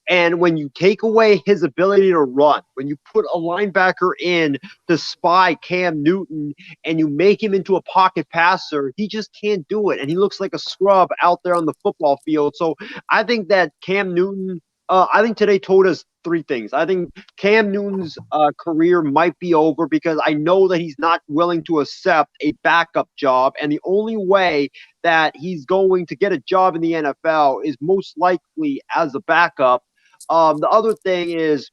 And when you take away his ability to run, when you put a linebacker in to spy Cam Newton and you make him into a pocket passer, he just can't do it. And he looks like a scrub out there on the football field. So I think that Cam Newton, I think today told us three things. I think Cam Newton's career might be over because I know that he's not willing to accept a backup job. And the only way that he's going to get a job in the NFL is most likely as a backup. The other thing is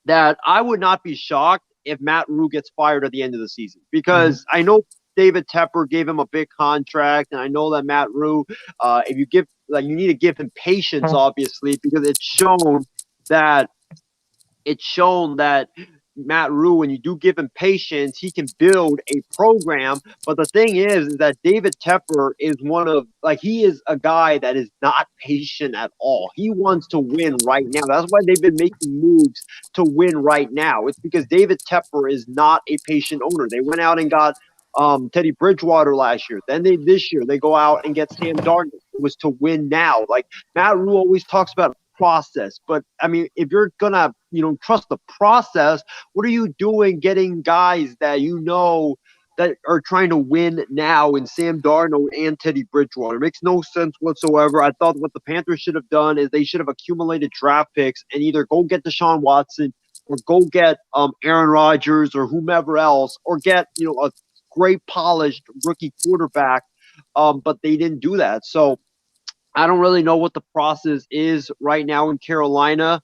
that I would not be shocked if Matt Rue gets fired at the end of the season because I know David Tepper gave him a big contract, and I know that Matt Rue, if you give like you need to give him patience, obviously, because that it's shown that Matt Rue, when you do give him patience, he can build a program. But the thing is that David Tepper is he is a guy that is not patient at all. He wants to win right now. That's why they've been making moves to win right now. It's because David Tepper is not a patient owner. They went out and got Teddy Bridgewater last year. Then this year they go out and get Sam Darnold. It was to win now. Like Matt Rule always talks about process, but I mean, if you're gonna trust the process, what are you doing getting guys that that are trying to win now in Sam Darnold and Teddy Bridgewater? It makes no sense whatsoever. I thought what the Panthers should have done is they should have accumulated draft picks and either go get Deshaun Watson or go get Aaron Rodgers or whomever else, or get a great polished rookie quarterback. But they didn't do that. So I don't really know what the process is right now in Carolina.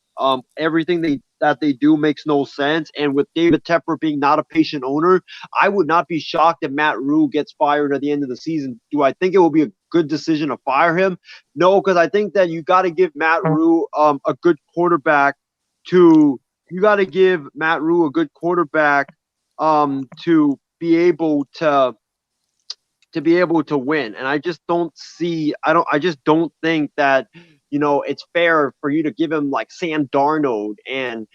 Everything that they do makes no sense. And with David Tepper being not a patient owner, I would not be shocked if Matt Rule gets fired at the end of the season. Do I think it will be a good decision to fire him? No, because I think that you got to give Matt Rule a good quarterback to you got to give Matt Rule a good quarterback to be able to win. And I just don't think that it's fair for you to give him like Sam Darnold and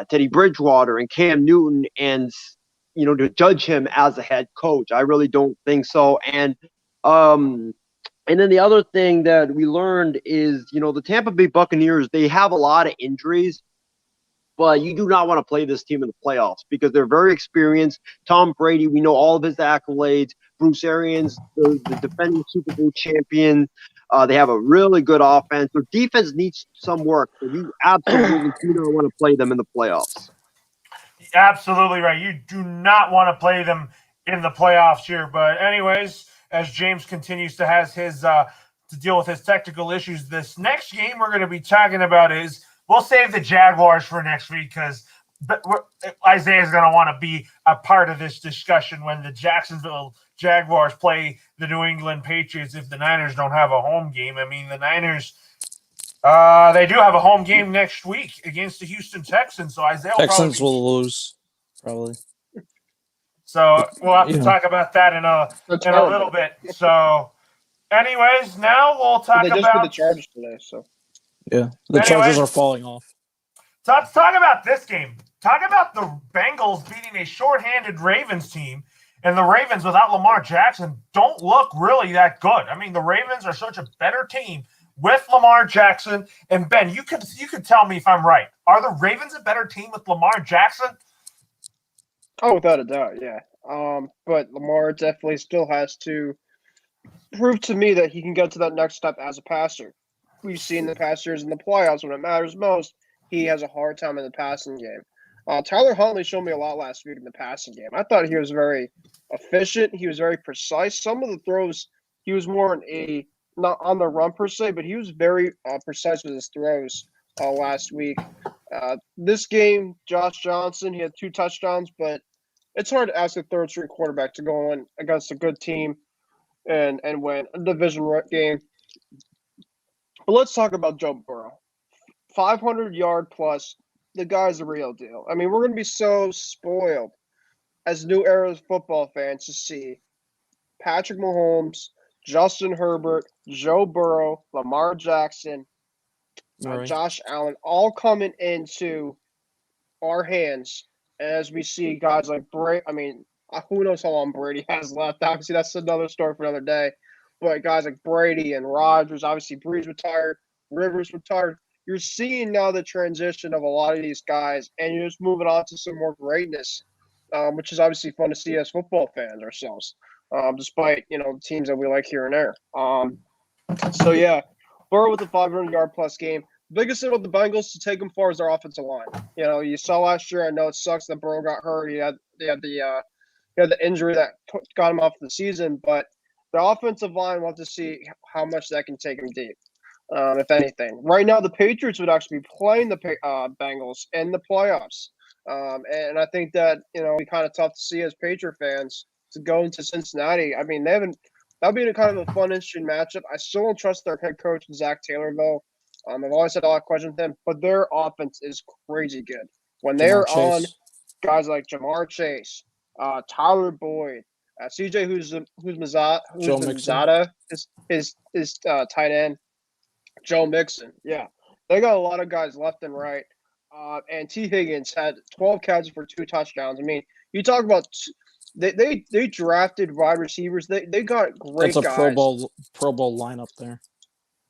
Teddy Bridgewater and Cam Newton and to judge him as a head coach. I really don't think so. And then the other thing that we learned is the Tampa Bay Buccaneers, they have a lot of injuries, but you do not want to play this team in the playoffs because they're very experienced. Tom Brady, we know all of his accolades. Bruce Arians, the defending Super Bowl champion. They have a really good offense. Their defense needs some work, but you absolutely do not want to play them in the playoffs. Absolutely right. You do not want to play them in the playoffs here. But anyways, as James continues to has his to deal with his technical issues, this next game we're going to be talking about is we'll save the Jaguars for next week because Isaiah's going to want to be a part of this discussion when the Jacksonville Jaguars play the New England Patriots if the Niners don't have a home game. I mean, the Niners, they do have a home game next week against the Houston Texans, so Isaiah Texans will lose, probably. So we'll have to talk about that in a little bit. So anyways, now we'll talk they just about beat the Chargers today, so. Yeah, the Chargers are falling off. So let's talk about this game. Talk about the Bengals beating a shorthanded Ravens team, and the Ravens without Lamar Jackson don't look really that good. I mean, the Ravens are such a better team with Lamar Jackson. And Ben, you could tell me if I'm right. Are the Ravens a better team with Lamar Jackson? Oh, without a doubt, yeah. But Lamar definitely still has to prove to me that he can get to that next step as a passer. We've seen the past years in the playoffs when it matters most, he has a hard time in the passing game. Tyler Huntley showed me a lot last week in the passing game. I thought he was very efficient. He was very precise. Some of the throws, he was more not on the run per se, but he was very precise with his throws last week. This game, Josh Johnson, he had 2 touchdowns, but it's hard to ask a third-string quarterback to go in against a good team and win a division game. But let's talk about Joe Burrow. 500-yard plus. The guy's the real deal. I mean, we're going to be so spoiled as new era football fans to see Patrick Mahomes, Justin Herbert, Joe Burrow, Lamar Jackson, Right. Josh Allen, all coming into our hands as we see guys like Brady. I mean, who knows how long Brady has left? Obviously, that's another story for another day. But guys like Brady and Rodgers, obviously Brees retired, Rivers retired. You're seeing now the transition of a lot of these guys, and you're just moving on to some more greatness, which is obviously fun to see as football fans ourselves, despite the teams that we like here and there. So yeah, Burrow with the 500-yard plus game. Biggest thing with the Bengals to take them far is their offensive line. You saw last year. I know it sucks that Burrow got hurt. He had the injury that got him off the season, but the offensive line, want to see how much that can take him deep, if anything. Right now, the Patriots would actually be playing the Bengals in the playoffs, and I think that be kind of tough to see as Patriot fans to go into Cincinnati. I mean, they haven't. That'll be kind of a fun, interesting matchup. I still don't trust their head coach, Zach Taylor, though. I've always had a lot of questions with him, but their offense is crazy good. When they're on guys like Jamar Chase, Tyler Boyd, CJ Uzomazada, his tight end, Joe Mixon. Yeah, they got a lot of guys left and right. And T. Higgins had 12 catches for 2 touchdowns. I mean, you talk about they drafted wide receivers. They got great That's a guys. Pro Bowl lineup there.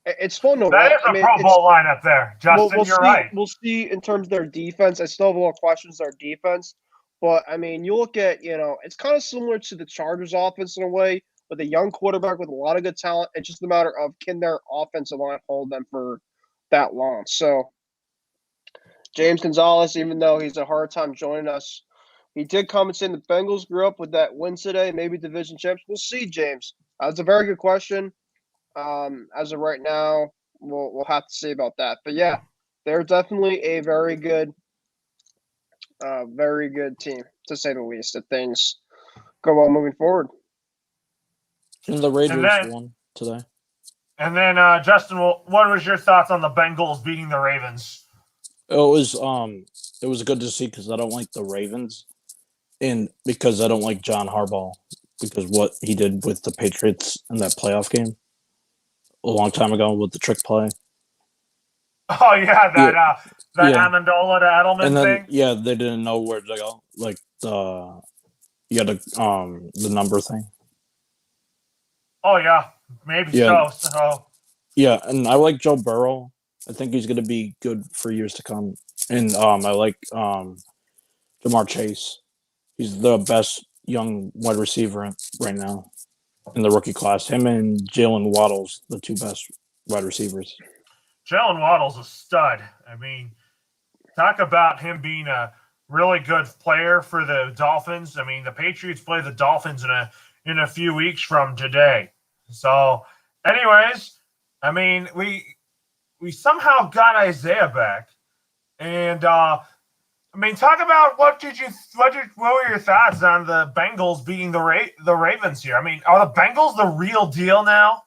It's fun to That watch. is a Pro Bowl lineup there, Justin. You're right. We'll see in terms of their defense. I still have a lot of questions their defense, but I mean, you look at it's kind of similar to the Chargers' offense in a way, with a young quarterback with a lot of good talent. It's just a matter of can their offensive line hold them for that long. So James Gonzalez, even though he's a hard time joining us, he did come and say the Bengals grew up with that win today, maybe division champs. We'll see, James. That's a very good question. As of right now, we'll have to see about that. But yeah, they're definitely a very good team, to say the least, if things go well moving forward. And the Raiders won today. And then, Justin, what was your thoughts on the Bengals beating the Ravens? It was good to see because I don't like the Ravens, and because I don't like John Harbaugh because what he did with the Patriots in that playoff game a long time ago with the trick play. Oh yeah, that Amendola to Edelman and then, thing. Yeah, they didn't know where to go, like the number thing. Oh yeah, maybe so. Yeah, and I like Joe Burrow. I think he's going to be good for years to come. And I like Jamar Chase. He's the best young wide receiver right now in the rookie class. Him and Jalen Waddle's the 2 best wide receivers. Jalen Waddle's a stud. I mean, talk about him being a really good player for the Dolphins. I mean, the Patriots play the Dolphins in a few weeks from today. So, anyways, I mean, we somehow got Isaiah back, and I mean, talk about what were your thoughts on the Bengals beating the Ravens here? I mean, are the Bengals the real deal now?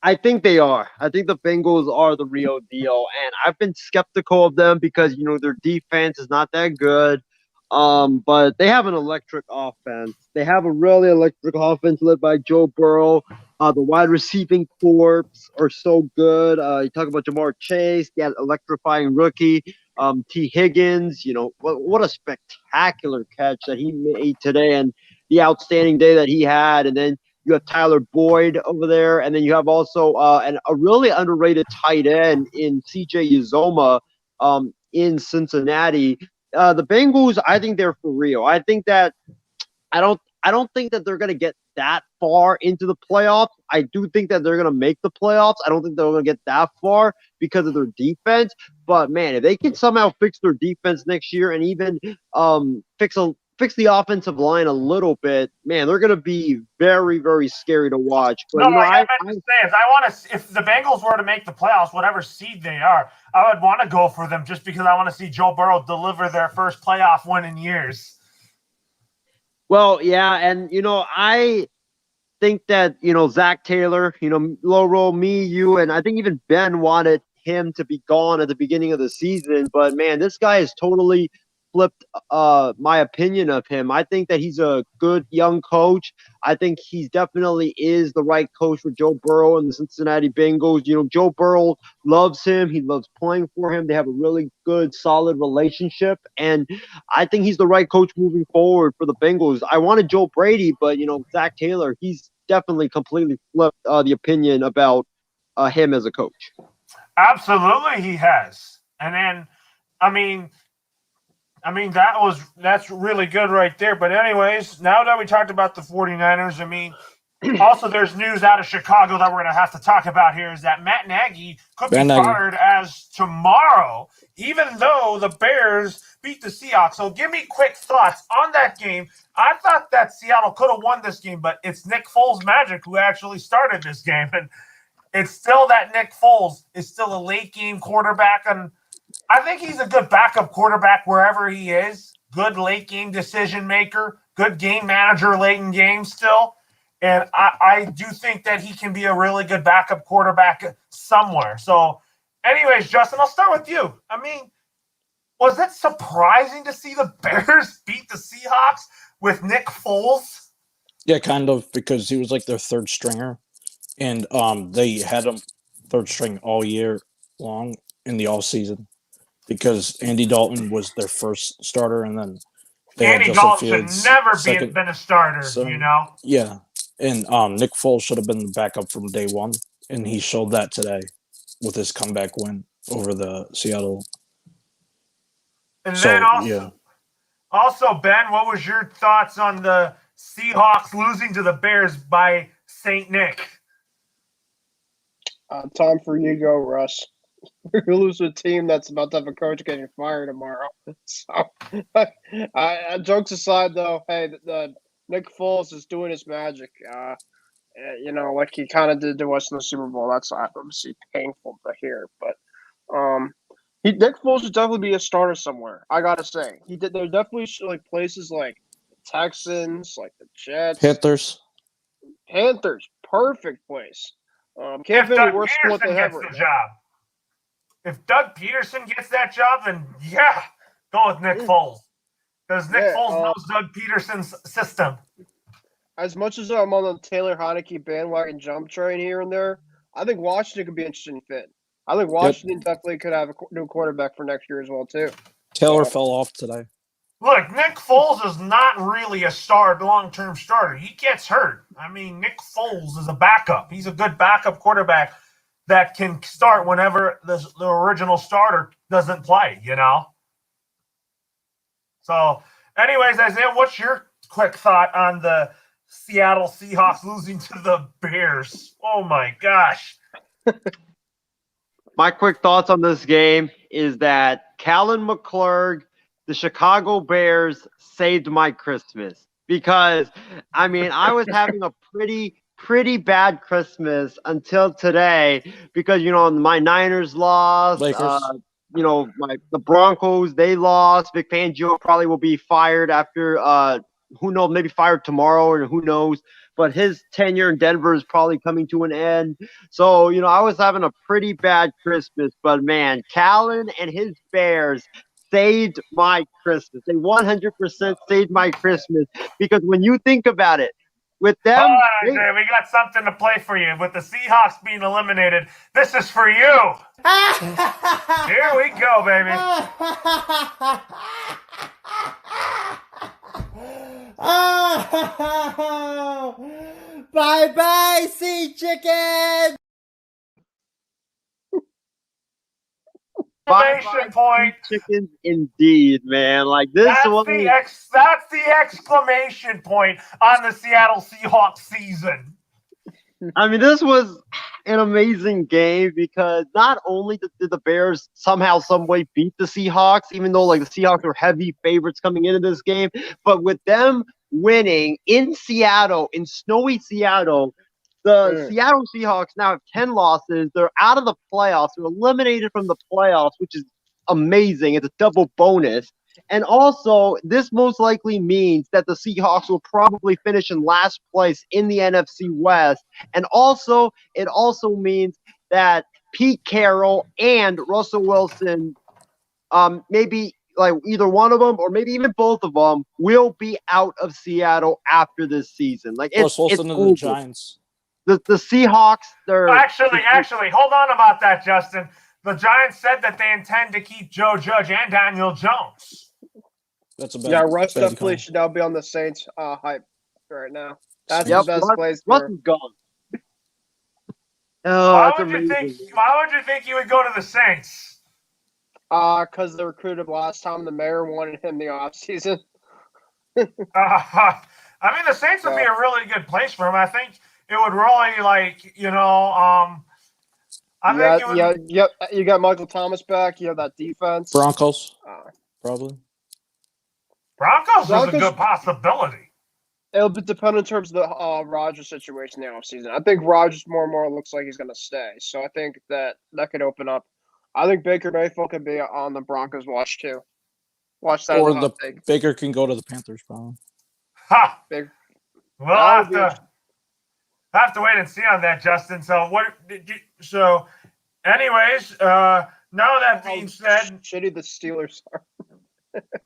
I think they are. I think the Bengals are the real deal, and I've been skeptical of them because their defense is not that good. But they have an electric offense. They have a really electric offense led by Joe Burrow. The wide receiving corps are so good. You talk about Jamar Chase, that electrifying rookie. T. Higgins, what a spectacular catch that he made today, and the outstanding day that he had. And then you have Tyler Boyd over there, and then you have also a really underrated tight end in C.J. Uzomah in Cincinnati. The Bengals, I think they're for real. I think that I don't think that they're going to get that far into the playoffs. I do think that they're going to make the playoffs. I don't think they're going to get that far because of their defense. But man, if they can somehow fix their defense next year and even fix the offensive line a little bit, man, they're going to be very, very scary to watch. But, I want to. If the Bengals were to make the playoffs, whatever seed they are, I would want to go for them just because I want to see Joe Burrow deliver their first playoff win in years. Well, yeah, and I think that Zach Taylor, low roll me, you, and I think even Ben wanted him to be gone at the beginning of the season. But man, this guy has totally flipped my opinion of him. I think that he's a good young coach. I think he definitely is the right coach for Joe Burrow and the Cincinnati Bengals. Joe Burrow loves him. He loves playing for him. They have a really good, solid relationship, and I think he's the right coach moving forward for the Bengals. I wanted Joe Brady, but Zach Taylor, he's definitely completely flipped the opinion about him as a coach. Absolutely, he has. And then, I mean, that's really good right there. But anyways, now that we talked about the 49ers, I mean, also there's news out of Chicago that we're going to have to talk about here is that Matt Nagy could be fired as tomorrow, even though the Bears beat the Seahawks. So give me quick thoughts on that game. I thought that Seattle could have won this game, but it's Nick Foles' magic who actually started this game. And it's still that Nick Foles is still a late game quarterback, and I think he's a good backup quarterback wherever he is. Good late game decision maker, good game manager late in games still. And I do think that he can be a really good backup quarterback somewhere. So, anyways, Justin, I'll start with you. I mean, was it surprising to see the Bears beat the Seahawks with Nick Foles? Yeah, kind of, because he was like their third stringer. And they had him third string all year long in the off season because Andy Dalton was their first starter, and then they Andy had Justin Dalton Fields should never been a starter, so, Yeah, and Nick Foles should have been the backup from day one, and he showed that today with his comeback win over the Seattle. And then also, Ben, what was your thoughts on the Seahawks losing to the Bears by St. Nick? Time for you to go, Russ. We lose to a team that's about to have a coach getting fired tomorrow. So, jokes aside, though, hey, the Nick Foles is doing his magic. Like he kind of did to us in the Super Bowl. That's obviously painful to hear, but Nick Foles should definitely be a starter somewhere. I gotta say, he did. There definitely like places like the Texans, like the Jets, Panthers, perfect place. Can't think of a worse sport than ever. If Doug Peterson gets that job, then yeah, go with Nick Foles. Because Nick Foles knows Doug Peterson's system. As much as I'm on the Taylor Heineke bandwagon jump train here and there, I think Washington could be an interesting fit. I think Washington definitely could have a new quarterback for next year as well, too. Taylor fell off today. Look, Nick Foles is not really a long-term starter. He gets hurt. I mean, Nick Foles is a backup. He's a good backup quarterback that can start whenever the original starter doesn't play, So, anyways, Isaiah, what's your quick thought on the Seattle Seahawks losing to the Bears? Oh, my gosh. My quick thoughts on this game is that Callan McClurg, the Chicago Bears, saved my Christmas. Because, I mean, I was having a pretty bad Christmas until today because, my Niners lost. Lakers. The Broncos, they lost. Vic Fangio probably will be fired after, who knows, maybe fired tomorrow or who knows. But his tenure in Denver is probably coming to an end. So, I was having a pretty bad Christmas. But, man, Callan and his Bears saved my Christmas. They 100% saved my Christmas because when you think about it, with them, we got something to play for you. With the Seahawks being eliminated, this is for you. Here we go, baby. Bye-bye, sea chicken. Exclamation point. Chickens indeed, man. Like this that's the exclamation point on the Seattle Seahawks season. I mean, this was an amazing game because not only did the Bears somehow, some way beat the Seahawks, even though like the Seahawks were heavy favorites coming into this game, but with them winning in Seattle, in snowy Seattle, the Seattle Seahawks now have 10 losses. They're out of the playoffs. They're eliminated from the playoffs, which is amazing. It's a double bonus. And also, this most likely means that the Seahawks will probably finish in last place in the NFC West. And also, it also means that Pete Carroll and Russell Wilson, maybe like either one of them or maybe even both of them, will be out of Seattle after this season. Like it's Wilson and the over. Giants. The Seahawks, they're Actually, hold on about that, Justin. The Giants said that they intend to keep Joe Judge and Daniel Jones. That's a bad. Yeah, Russ bad definitely call. should now be on the Saints hype right now. That's Yep, the best place Russ for. is gone. Oh, Why that's would you amazing. think? Why would you think he would go to the Saints? Because they recruited last time the mayor wanted him the offseason. I mean, the Saints would be a really good place for him. I think it would really, like, I think it would. You got Michael Thomas back. You have that defense. Broncos, Uh, probably. Broncos was a Broncos- good possibility. It'll depend in terms of the Rodgers situation in the offseason. I think Rodgers more and more looks like he's going to stay. So I think that could open up. I think Baker Mayfield could be on the Broncos watch too. Watch that. Or as a hot take. Baker can go to the Panthers, probably. Ha! Big. We'll That have would to wait and see on that, Justin. So what? So, anyways, now that being said, Shitty the Steelers are.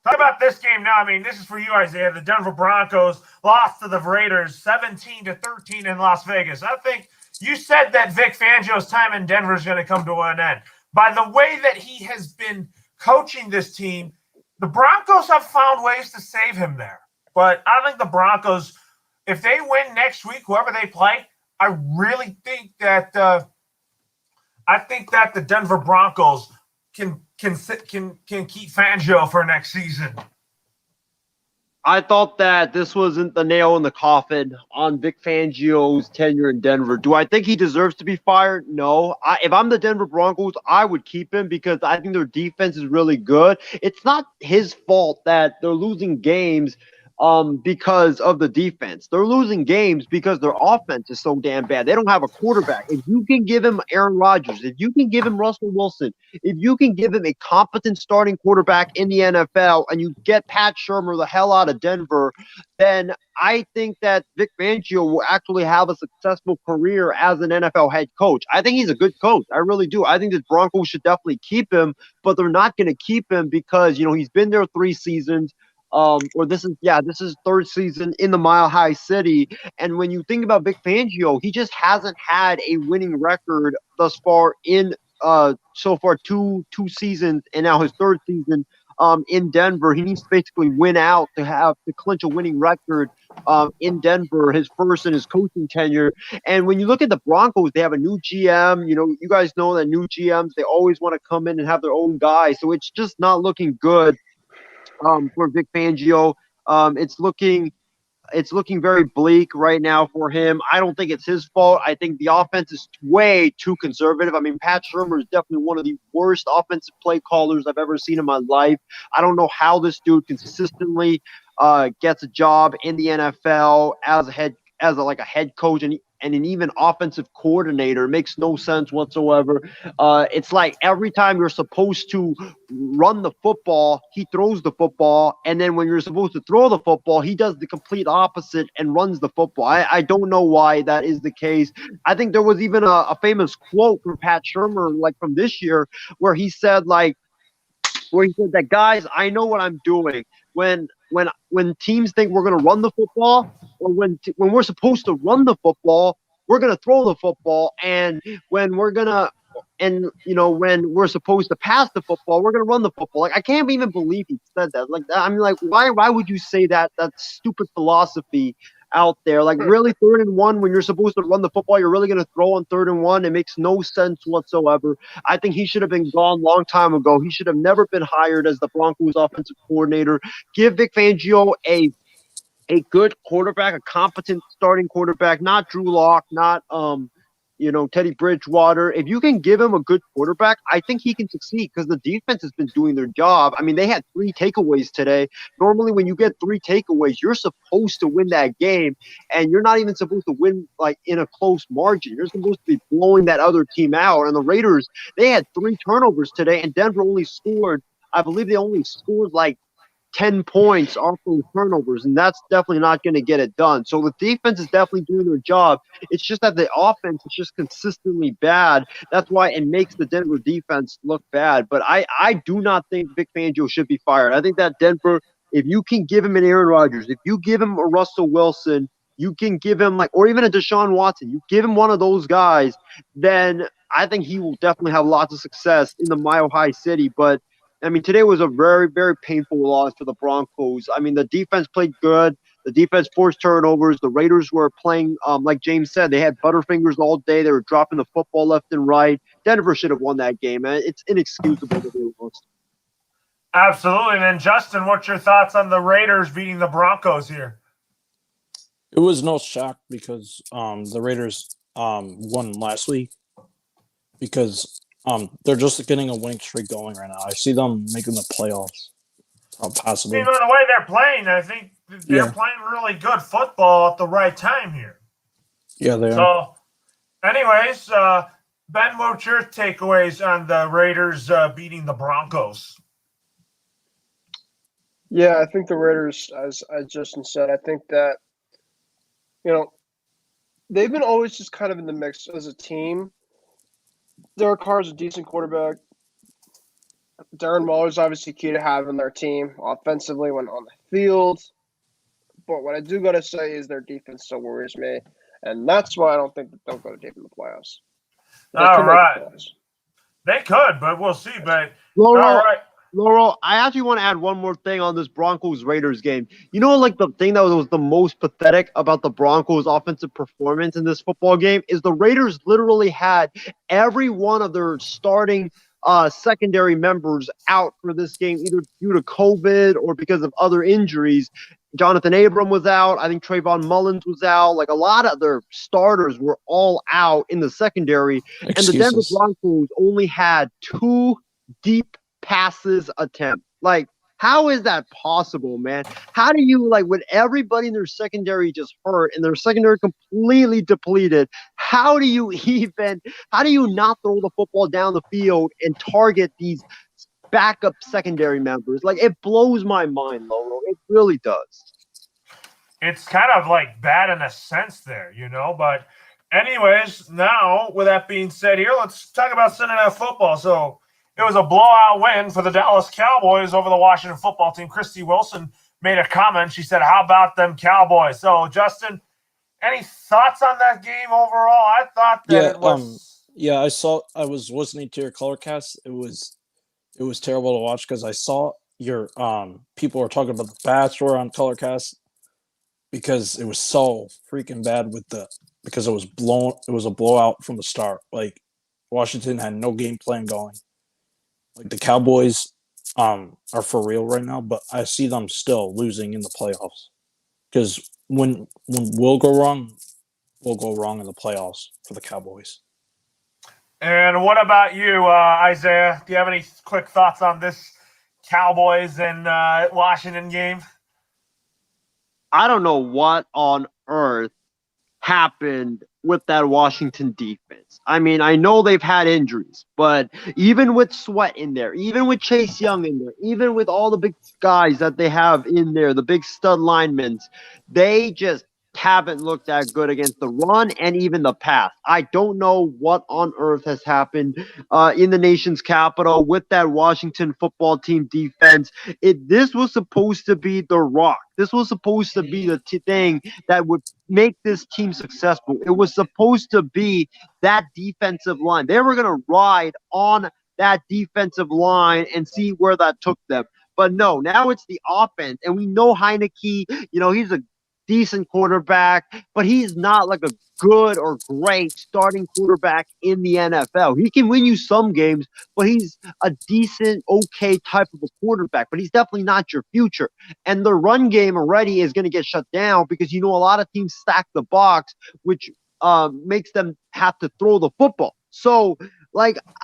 talk about this game now. I mean, this is for you, Isaiah. The Denver Broncos lost to the Raiders 17-13 in Las Vegas. I think you said that Vic Fangio's time in Denver is going to come to an end. By the way that he has been coaching this team, the Broncos have found ways to save him there. But I think the Broncos, if they win next week, whoever they play, I really think that the Denver Broncos can keep Fangio for next season. I thought that this wasn't the nail in the coffin on Vic Fangio's tenure in Denver. Do I think he deserves to be fired? No. If I'm the Denver Broncos, I would keep him because I think their defense is really good. It's not his fault that they're losing games because of the defense. They're losing games because their offense is so damn bad. They don't have a quarterback. If you can give him Aaron Rodgers, if you can give him Russell Wilson, if you can give him a competent starting quarterback in the NFL and you get Pat Shurmur the hell out of Denver, then I think that Vic Fangio will actually have a successful career as an NFL head coach. I think he's a good coach. I really do. I think the Broncos should definitely keep him, but they're not going to keep him because, he's been there 3 seasons. This is third season in the Mile High City. And when you think about Vic Fangio, he just hasn't had a winning record thus far in two seasons and now his third season in Denver. He needs to basically win out to clinch a winning record in Denver, his first in his coaching tenure. And when you look at the Broncos, they have a new GM. You guys know that new GMs, they always want to come in and have their own guy. So it's just not looking good for Vic Fangio. It's looking very bleak right now for him. I don't think it's his fault. I think the offense is way too conservative. I mean, Pat Shurmur is definitely one of the worst offensive play callers I've ever seen in my life. I don't know how this dude consistently gets a job in the NFL as a head coach and an even offensive coordinator. It makes no sense whatsoever. It's like every time you're supposed to run the football, he throws the football. And then when you're supposed to throw the football, he does the complete opposite and runs the football. I don't know why that is the case. I think there was even a famous quote from Pat Shurmur, like from this year, where he said that, guys, I know what I'm doing. When teams think we're going to run the football, or when we're supposed to run the football, we're going to throw the football, and when we're supposed to pass the football, we're going to run the football. Like, I can't even believe he said that. Like, I'm like, why would you say that? That stupid philosophy out there. Like, really, 3rd and 1 when you're supposed to run the football, you're really going to throw on 3rd and 1? It makes no sense whatsoever. I think he should have been gone long time ago. He should have never been hired as the Broncos offensive coordinator. Give Vic Fangio a good quarterback, a competent starting quarterback, not Drew Lock, not Teddy Bridgewater. If you can give him a good quarterback, I think he can succeed because the defense has been doing their job. I mean, they had 3 takeaways today. Normally, when you get 3 takeaways, you're supposed to win that game, and you're not even supposed to win like in a close margin. You're supposed to be blowing that other team out. And the Raiders, they had 3 turnovers today, and Denver only scored, I believe they only scored like 10 points off those turnovers, and that's definitely not going to get it done. So the defense is definitely doing their job. It's just that the offense is just consistently bad. That's why it makes the Denver defense look bad. But I do not think Vic Fangio should be fired. I think that Denver, if you can give him an Aaron Rodgers, if you give him a Russell Wilson, you can give him or even a Deshaun Watson, you give him one of those guys, then I think he will definitely have lots of success in the Mile High City. But I mean, today was a very, very painful loss for the Broncos. I mean, the defense played good. The defense forced turnovers. The Raiders were playing, like James said, they had butterfingers all day. They were dropping the football left and right. Denver should have won that game, man. It's inexcusable that they lost. Absolutely. And then, Justin, what's your thoughts on the Raiders beating the Broncos here? It was no shock because the Raiders won last week because they're just getting a winning streak going right now. I see them making the playoffs, possibly. You know, the way they're playing, I think they're playing really good football at the right time here. Yeah, they are. So, anyways, Ben, what's your takeaways on the Raiders beating the Broncos? Yeah, I think the Raiders, as Justin said, I think that, they've been always just kind of in the mix as a team. Derek Carr's a decent quarterback. Darren Waller's obviously key to having their team offensively when on the field. But what I do got to say is their defense still worries me. And that's why I don't think that they'll go deep in the playoffs. All right. They could, but we'll see. But all right. Laurel, I actually want to add one more thing on this Broncos-Raiders game. You know, the thing that was the most pathetic about the Broncos' offensive performance in this football game is the Raiders literally had every one of their starting secondary members out for this game, either due to COVID or because of other injuries. Jonathan Abram was out. I think Trayvon Mullins was out. A lot of their starters were all out in the secondary. Excuses. And the Denver Broncos only had 2 deep passes attempt. How is that possible, man? How do you, with everybody in their secondary just hurt and their secondary completely depleted, how do you not throw the football down the field and target these backup secondary members? It blows my mind, Lolo. It really does. It's kind of bad in a sense there, but anyways, now with that being said here, let's talk about Sunday Night Football. So it was a blowout win for the Dallas Cowboys over the Washington football team. Christy Wilson made a comment. She said, "How about them Cowboys?" So, Justin, any thoughts on that game overall? I thought that it was. I was listening to your color cast. It was terrible to watch because I saw your people were talking about the Bachelor on color cast because it was so freaking bad because it was a blowout from the start. Washington had no game plan going. The Cowboys are for real right now, but I see them still losing in the playoffs. Because when we'll go wrong in the playoffs for the Cowboys. And what about you, Isaiah? Do you have any quick thoughts on this Cowboys and Washington game? I don't know what on earth happened with that Washington defense. I mean, I know they've had injuries, but even with Sweat in there, even with Chase Young in there, even with all the big guys that they have in there, the big stud linemen, they just haven't looked that good against the run and even the pass. I don't know what on earth has happened in the nation's capital with that Washington football team defense. This was supposed to be the rock. This was supposed to be the thing that would make this team successful. It was supposed to be that defensive line. They were going to ride on that defensive line and see where that took them. But no, now it's the offense. And we know Heineke, he's a decent quarterback, but he's not a good or great starting quarterback in the NFL. He can win you some games, but he's a decent, okay type of a quarterback, but he's definitely not your future. And the run game already is going to get shut down because a lot of teams stack the box, which makes them have to throw the football. So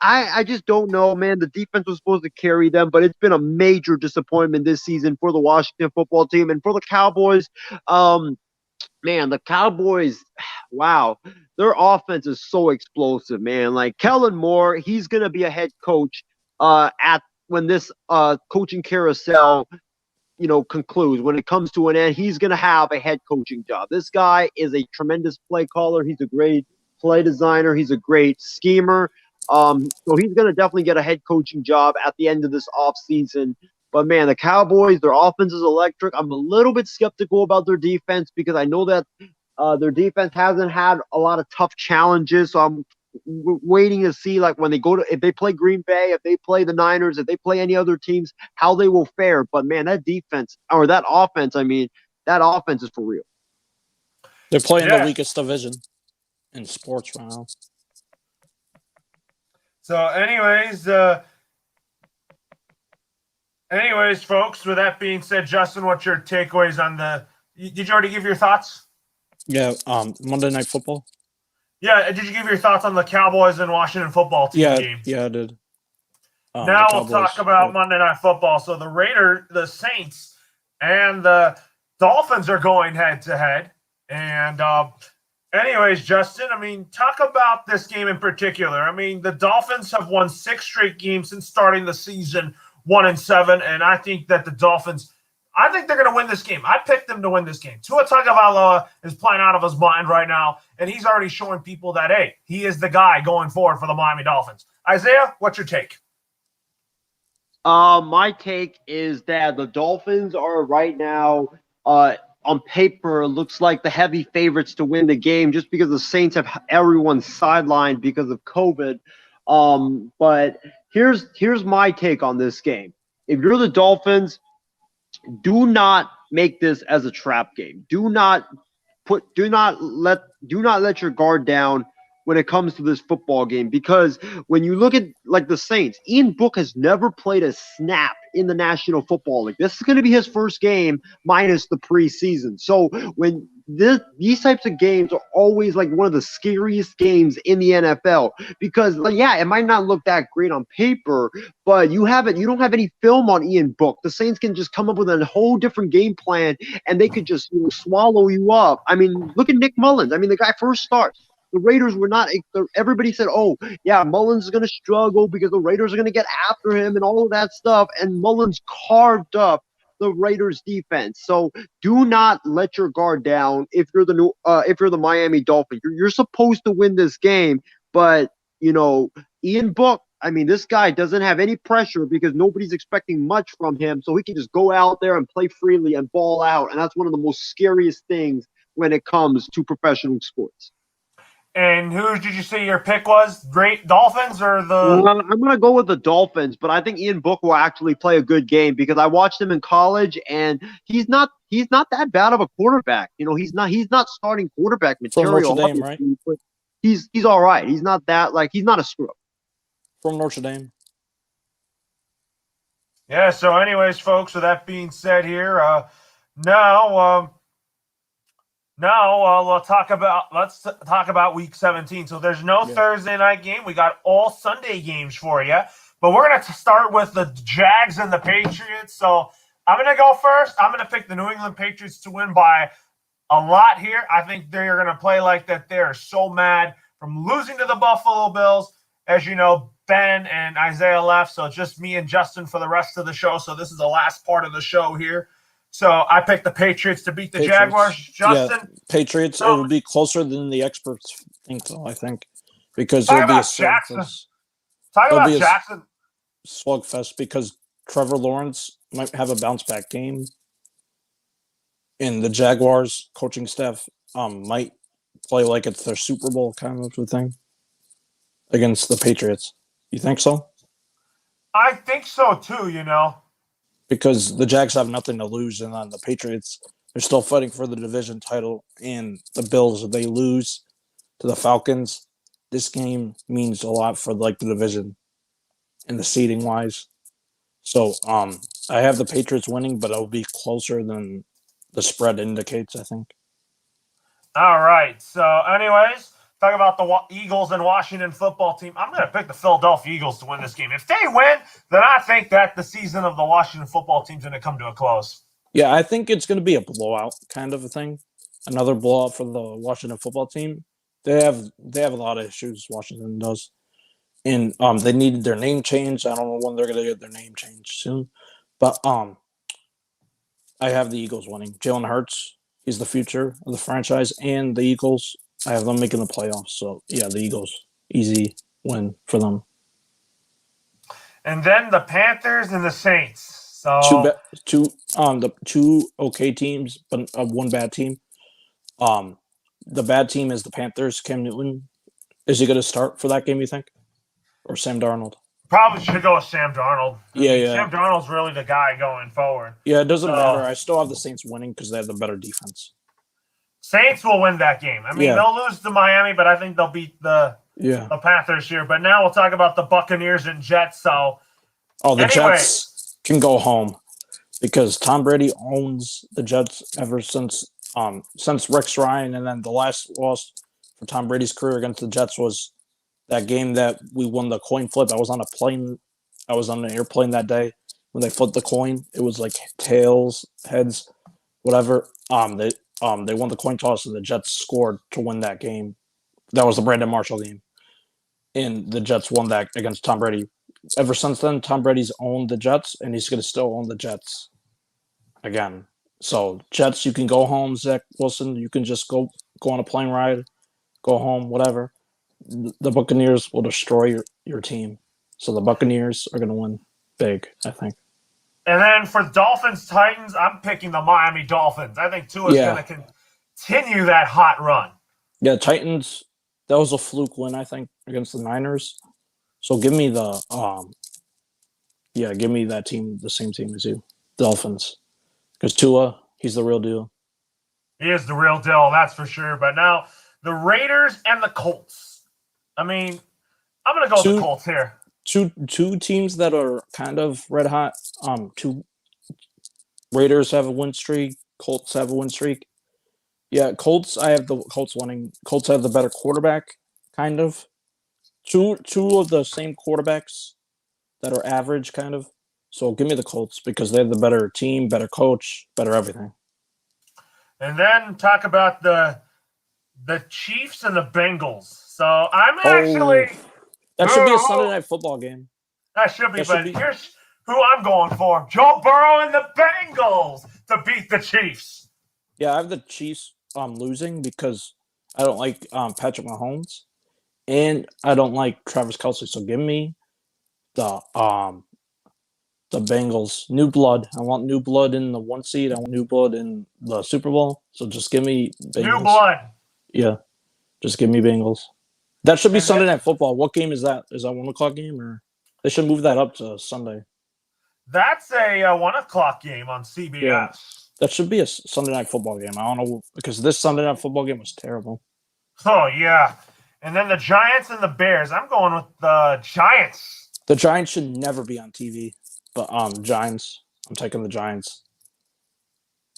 I just don't know, man. The defense was supposed to carry them, but it's been a major disappointment this season for the Washington football team and for the Cowboys. Man, the Cowboys, wow, their offense is so explosive, man. Kellen Moore, he's gonna be a head coach when this coaching carousel concludes, when it comes to an end, he's going to have a head coaching job. This guy is a tremendous play caller. He's a great play designer. He's a great schemer. So he's going to definitely get a head coaching job at the end of this offseason. But, man, the Cowboys, their offense is electric. I'm a little bit skeptical about their defense because I know that their defense hasn't had a lot of tough challenges. So I'm waiting to see, like, when they if they play Green Bay, if they play the Niners, if they play any other teams, how they will fare. But, man, that offense, that offense is for real. They're playing Yeah. the weakest division in sports right now. So, anyways, folks, with that being said, Justin, what's your takeaways on did you already give your thoughts? Yeah, Monday Night Football. Yeah, did you give your thoughts on the Cowboys and Washington football team game? Yeah, I did. Now we'll talk about Monday Night Football. So the Saints and the Dolphins are going head-to-head. And anyways, Justin, talk about this game in particular. The Dolphins have won 6 straight games since starting the season 1-7, and I think that the Dolphins – I think they're going to win this game. I picked them to win this game. Tua Tagovailoa is playing out of his mind right now, and he's already showing people that, hey, he is the guy going forward for the Miami Dolphins. Isaiah, what's your take? My take is that the Dolphins are right now, on paper, looks like the heavy favorites to win the game just because the Saints have everyone sidelined because of COVID. But here's my take on this game. If you're the Dolphins, do not make this as a trap game. Do not let your guard down when it comes to this football game, because when you look at like the Saints, Ian Book has never played a snap in the National Football League. This is going to be his first game minus the preseason. So when these types of games are always like one of the scariest games in the NFL, because it might not look that great on paper, but you don't have any film on Ian Book. The Saints can just come up with a whole different game plan and they could just swallow you up. Look at Nick Mullins. The guy first starts. The Raiders were not – everybody said, oh, yeah, Mullins is going to struggle because the Raiders are going to get after him and all of that stuff. And Mullins carved up the Raiders defense. So do not let your guard down if you're the Miami Dolphins. You're supposed to win this game, but, Ian Book, this guy doesn't have any pressure because nobody's expecting much from him. So he can just go out there and play freely and ball out. And that's one of the most scariest things when it comes to professional sports. And who did you say your pick was? Great Dolphins or the? Well, I'm going to go with the Dolphins, but I think Ian Book will actually play a good game because I watched him in college, and he's not that bad of a quarterback. He's not starting quarterback material. From Notre Dame, right? But he's all right. He's not he's not a screw. From Notre Dame. Yeah. So, anyways, folks, with that being said, here now. Let's talk about Week 17. So there's no Thursday night game. We got all Sunday games for you. But we're going to start with the Jags and the Patriots. So I'm going to go first. I'm going to pick the New England Patriots to win by a lot here. I think they're going to play like that. They're so mad from losing to the Buffalo Bills. As you know, Ben and Isaiah left, so it's just me and Justin for the rest of the show. So this is the last part of the show here. So I picked the Patriots to beat the Jaguars. Justin? Yeah, Patriots, it will be closer than the experts think, though, I think. Because Talk it'll be a slugfest. Talk about Jackson. Slugfest because Trevor Lawrence might have a bounce-back game. And the Jaguars coaching staff might play like it's their Super Bowl kind of a thing against the Patriots. You think so? I think so, too, Because the Jags have nothing to lose, and on the Patriots, they're still fighting for the division title. And the Bills, if they lose to the Falcons, this game means a lot for the division and the seeding wise. So I have the Patriots winning, but it'll be closer than the spread indicates, I think. All right. So, anyways, talk about the Eagles and Washington football team. I'm going to pick the Philadelphia Eagles to win this game. If they win, then I think that the season of the Washington football team is going to come to a close. Yeah, I think it's going to be a blowout kind of a thing. Another blowout for the Washington football team. They have a lot of issues, Washington does. And they needed their name changed. I don't know when they're going to get their name changed soon. But I have the Eagles winning. Jalen Hurts, he's the future of the franchise, and the Eagles, I have them making the playoffs. So yeah, the Eagles, easy win for them. And then the Panthers and the Saints. Two, So the two okay teams, but one bad team. The bad team is the Panthers. Cam Newton, is he going to start for that game? You think, or Sam Darnold? probably should go with Sam Darnold. Yeah. Sam Darnold's really the guy going forward. Yeah, it doesn't So- matter. I still have the Saints winning because they have the better defense. Saints will win that game. I mean, Yeah. they'll lose to Miami, but I think they'll beat the Yeah. Panthers here. But now we'll talk about the Buccaneers and Jets. So Oh, the Anyway. Jets can go home because Tom Brady owns the Jets ever since Rex Ryan, and then the last loss for Tom Brady's career against the Jets was that game that we won the coin flip. I was on a plane. I was on an airplane that day when they flipped the coin. It was like tails, heads, whatever. They won the coin toss and the Jets scored to win that game. That was the Brandon Marshall game, and the Jets won that against Tom Brady. Ever since then, Tom Brady's owned the Jets, and he's going to still own the Jets again. So Jets, you can go home, Zach Wilson. You can just go on a plane ride, go home, whatever. The Buccaneers will destroy your team. So the Buccaneers are going to win big, I think. And then for Dolphins Titans, I'm picking the Miami Dolphins. I think Tua's Yeah. going to continue that hot run. Yeah, Titans. That was a fluke win, I think, against the Niners. So give me give me that team, the same team as you, Dolphins, because Tua, he's the real deal. He is the real deal, that's for sure. But now the Raiders and the Colts. I mean, I'm going to go with the Colts here. Two teams that are kind of red hot. Two Raiders have a win streak. Colts have a win streak. Yeah, Colts. I have the Colts winning. Colts have the better quarterback, kind of. Two of the same quarterbacks that are average, kind of. So give me the Colts because they have the better team, better coach, better everything. And then talk about the Chiefs and the Bengals. So I'm actually That should be a Oh. Sunday night football game. that should be, that should but be- here's who I'm going for: Joe Burrow and the Bengals to beat the Chiefs. Yeah, I have the Chiefs losing because I don't like Patrick Mahomes and I don't like Travis Kelce. So give me the Bengals, new blood. I want new blood in the 1 seed. I want new blood in the Super Bowl. So just give me Bengals. New blood. Yeah, just give me Bengals. That should be And Sunday Night Football. What game is that? Is that 1 o'clock game or they should move that up to Sunday? That's a 1 o'clock game on CBS. Yeah. That should be a Sunday Night Football game. I don't know because this Sunday Night Football game was terrible. Oh yeah, and then the Giants and the Bears. I'm going with the Giants. The Giants should never be on TV, but Giants. I'm taking the Giants.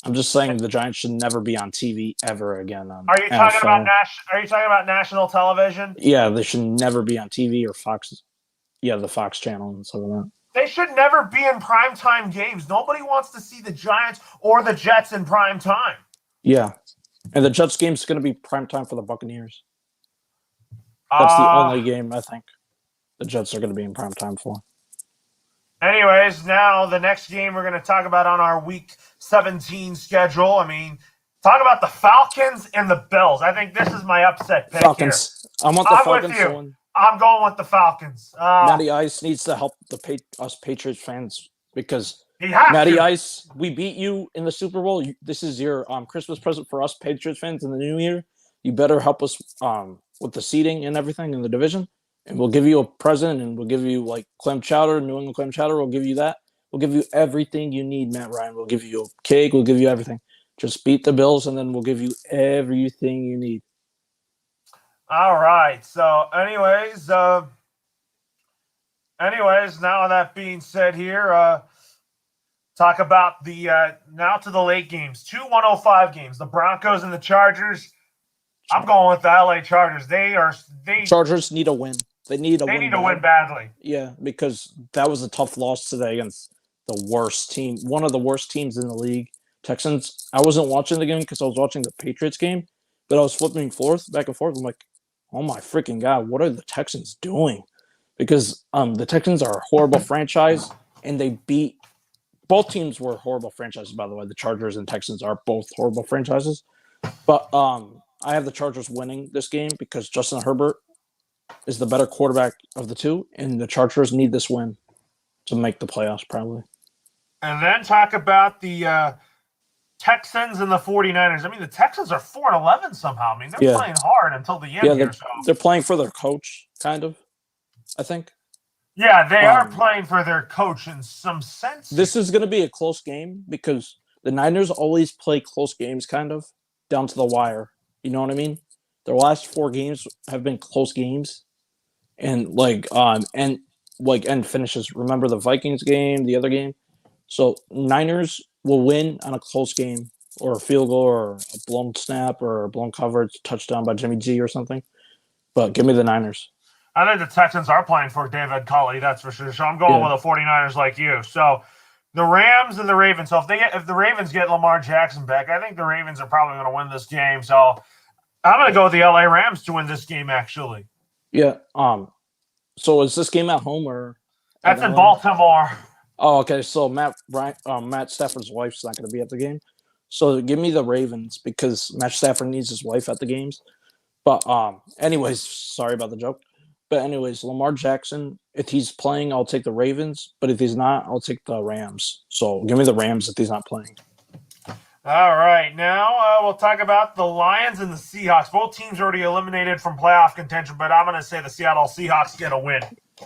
I'm just saying the Giants should never be on TV ever again. On Are you talking NFL. about Are you talking about national television? Yeah, they should never be on TV or Fox. Yeah, the Fox channel and stuff like that. They should never be in primetime games. Nobody wants to see the Giants or the Jets in prime time. Yeah, and the Jets game's going to be prime time for the Buccaneers. That's the only game I think the Jets are going to be in prime time for. Anyways, now the next game we're going to talk about on our Week 17 schedule. I mean, talk about the Falcons and the Bills. I think this is my upset pick Falcons. I want the I'm with Falcons you. to win. here. I'm going with the Falcons. Matty Ice needs to help us Patriots fans because He has Matty to. Ice, we beat you in the Super Bowl. This is your Christmas present for us Patriots fans in the new year. You better help us with the seating and everything in the division, and we'll give you a present, and we'll give you like clam chowder, New England clam chowder. We'll give you that. We'll give you everything you need, Matt Ryan. We'll give you a cake. We'll give you everything. Just beat the Bills, and then we'll give you everything you need. All right. So, anyways, now that being said here, talk about the now to the late games. 2 105 games. The Broncos and the Chargers. I'm going with the LA Chargers. They Chargers need a win. They need a they win. need to win badly. Yeah, because that was a tough loss today against the worst team, one of the worst teams in the league, Texans. I wasn't watching the game because I was watching the Patriots game, but I was flipping back and forth. I'm like, oh my freaking God, what are the Texans doing? Because the Texans are a horrible franchise, and they beat both teams were horrible franchises, by the way. The Chargers and Texans are both horrible franchises. But I have the Chargers winning this game because Justin Herbert is the better quarterback of the two, and the Chargers need this win to make the playoffs, probably. And then talk about the Texans and the 49ers. I mean, the Texans are 4-11 somehow. I mean, they're playing hard until the end Yeah, here. they're playing for their coach, kind of, I think. Yeah, they are playing for their coach in some sense. This is going to be a close game because the Niners always play close games, kind of, down to the wire. You know what I mean? Their last 4 games have been close games. And end finishes. Remember the Vikings game, the other game? So Niners will win on a close game or a field goal or a blown snap or a blown coverage touchdown by Jimmy G or something. But give me the Niners. I think the Texans are playing for David Culley, that's for sure. So I'm going with the 49ers like you. So the Rams and the Ravens. So if the Ravens get Lamar Jackson back, I think the Ravens are probably going to win this game. So I'm going to go with the LA Rams to win this game, actually. Yeah. So is this game at home or? That's in Baltimore. Oh, okay. So Matt Stafford's wife's not going to be at the game. So give me the Ravens because Matt Stafford needs his wife at the games. But anyways, sorry about the joke. But anyways, Lamar Jackson, if he's playing, I'll take the Ravens. But if he's not, I'll take the Rams. So give me the Rams if he's not playing. All right. Now we'll talk about the Lions and the Seahawks. Both teams already eliminated from playoff contention, but I'm going to say the Seattle Seahawks get a win.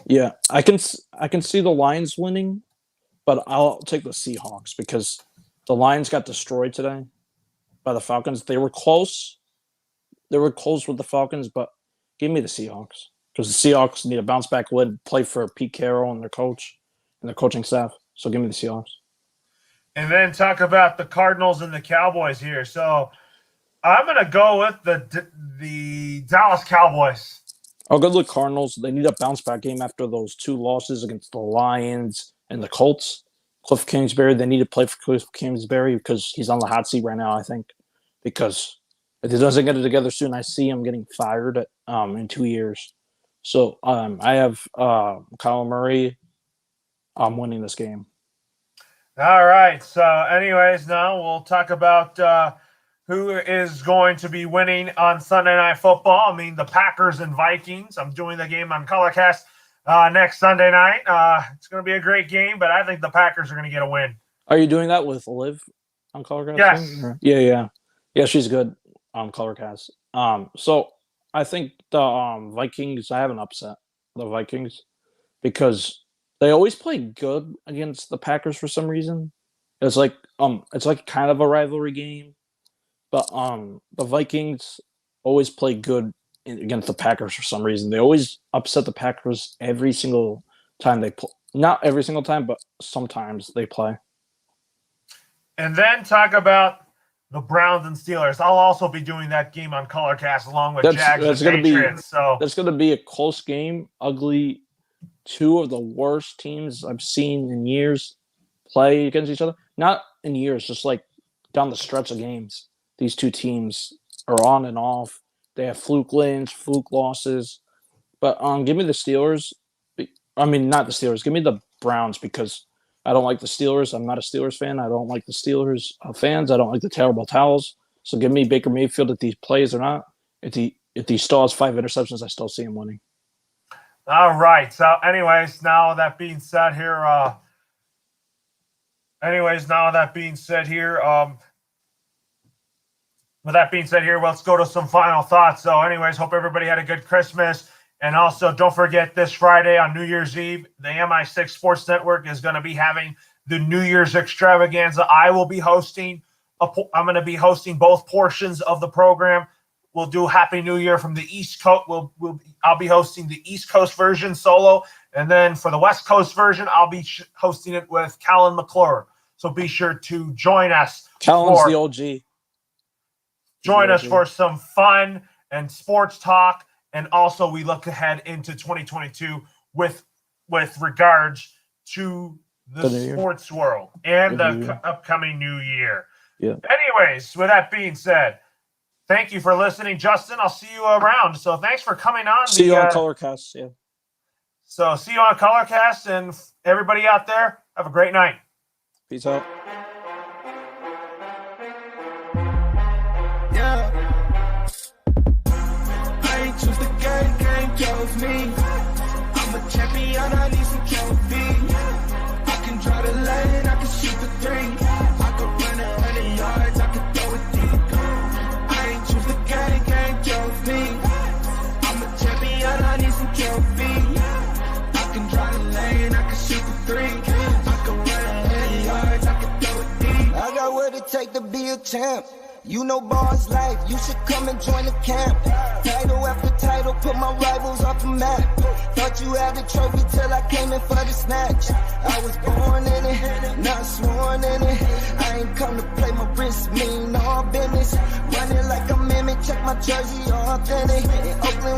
Yeah, I can see the Lions winning, but I'll take the Seahawks because the Lions got destroyed today by the Falcons. They were close. They were close with the Falcons, but give me the Seahawks because the Seahawks need a bounce back win, play for Pete Carroll and their coach and their coaching staff. So give me the Seahawks. And then talk about the Cardinals and the Cowboys here. So I'm going to go with the Dallas Cowboys. I'll go with the Cardinals. They need a bounce back game after those 2 losses against the Lions and the Colts. Cliff Kingsbury, they need to play for Cliff Kingsbury because he's on the hot seat right now, I think. Because if he doesn't get it together soon, I see him getting fired in 2 years. So I have Kyle Murray. I'm winning this game. All right. So anyways, now we'll talk about who is going to be winning on Sunday Night Football. I mean, the Packers and Vikings. I'm doing the game on Colorcast next Sunday night. It's going to be a great game, but I think the Packers are going to get a win. Are you doing that with Liv on Colorcast? Yes. Yeah, she's good on Colorcast. So I think the Vikings, I have an upset, the Vikings, because they always play good against the Packers for some reason. It's like kind of a rivalry game. But the Vikings always play good against the Packers for some reason. They always upset the Packers every single time they play. Not every single time, but sometimes they play. And then talk about the Browns and Steelers. I'll also be doing that game on Colorcast along with Jags and Patriots. That's going to be a close game, ugly. 2 of the worst teams I've seen in years play against each other. Not in years, just like down the stretch of games. These 2 teams are on and off. They have fluke wins, fluke losses. But give me the Steelers. I mean, not the Steelers. Give me the Browns because I don't like the Steelers. I'm not a Steelers fan. I don't like the Steelers fans. I don't like the terrible towels. So give me Baker Mayfield if he plays or not. If he still has 5 interceptions, I still see him winning. All right. So, anyways, now that being said here, let's go to some final thoughts. So, anyways, hope everybody had a good Christmas. And also, don't forget this Friday on New Year's Eve, the MI6 Sports Network is going to be having the New Year's extravaganza. I'm going to be hosting both portions of the program. We'll do Happy New Year from the East Coast. I'll be hosting the East Coast version solo. And then for the West Coast version, I'll be hosting it with Callan McClure. So be sure to join us. Callan's the OG. Join us for some fun and sports talk. And also we look ahead into 2022 with regards to the sports world and the upcoming new year. Yeah. Anyways, with that being said, thank you for listening, Justin. I'll see you around. So thanks for coming on. See you on Colorcast. Yeah. So see you on Colorcast, and everybody out there, have a great night. Peace out. Yeah. I ain't choose the game chose me. I'm a champion, I need some trophies. I can draw the lane, I can shoot the three. I can run 100 yards, I can throw it deep. I ain't choose the game chose me. I'm a champion, I need some trophies. I can draw the lane, I can shoot the three. I can run 100 yards, I can throw it deep. I got what it take to be a champ. You know bars life, you should come and join the camp. Title after title, put my rivals off the map. Thought you had the trophy till I came in for the snatch. I was born in it, not sworn in it. I ain't come to play, my wrist mean all business. Running like a mimic, check my jersey authentic. In Oakland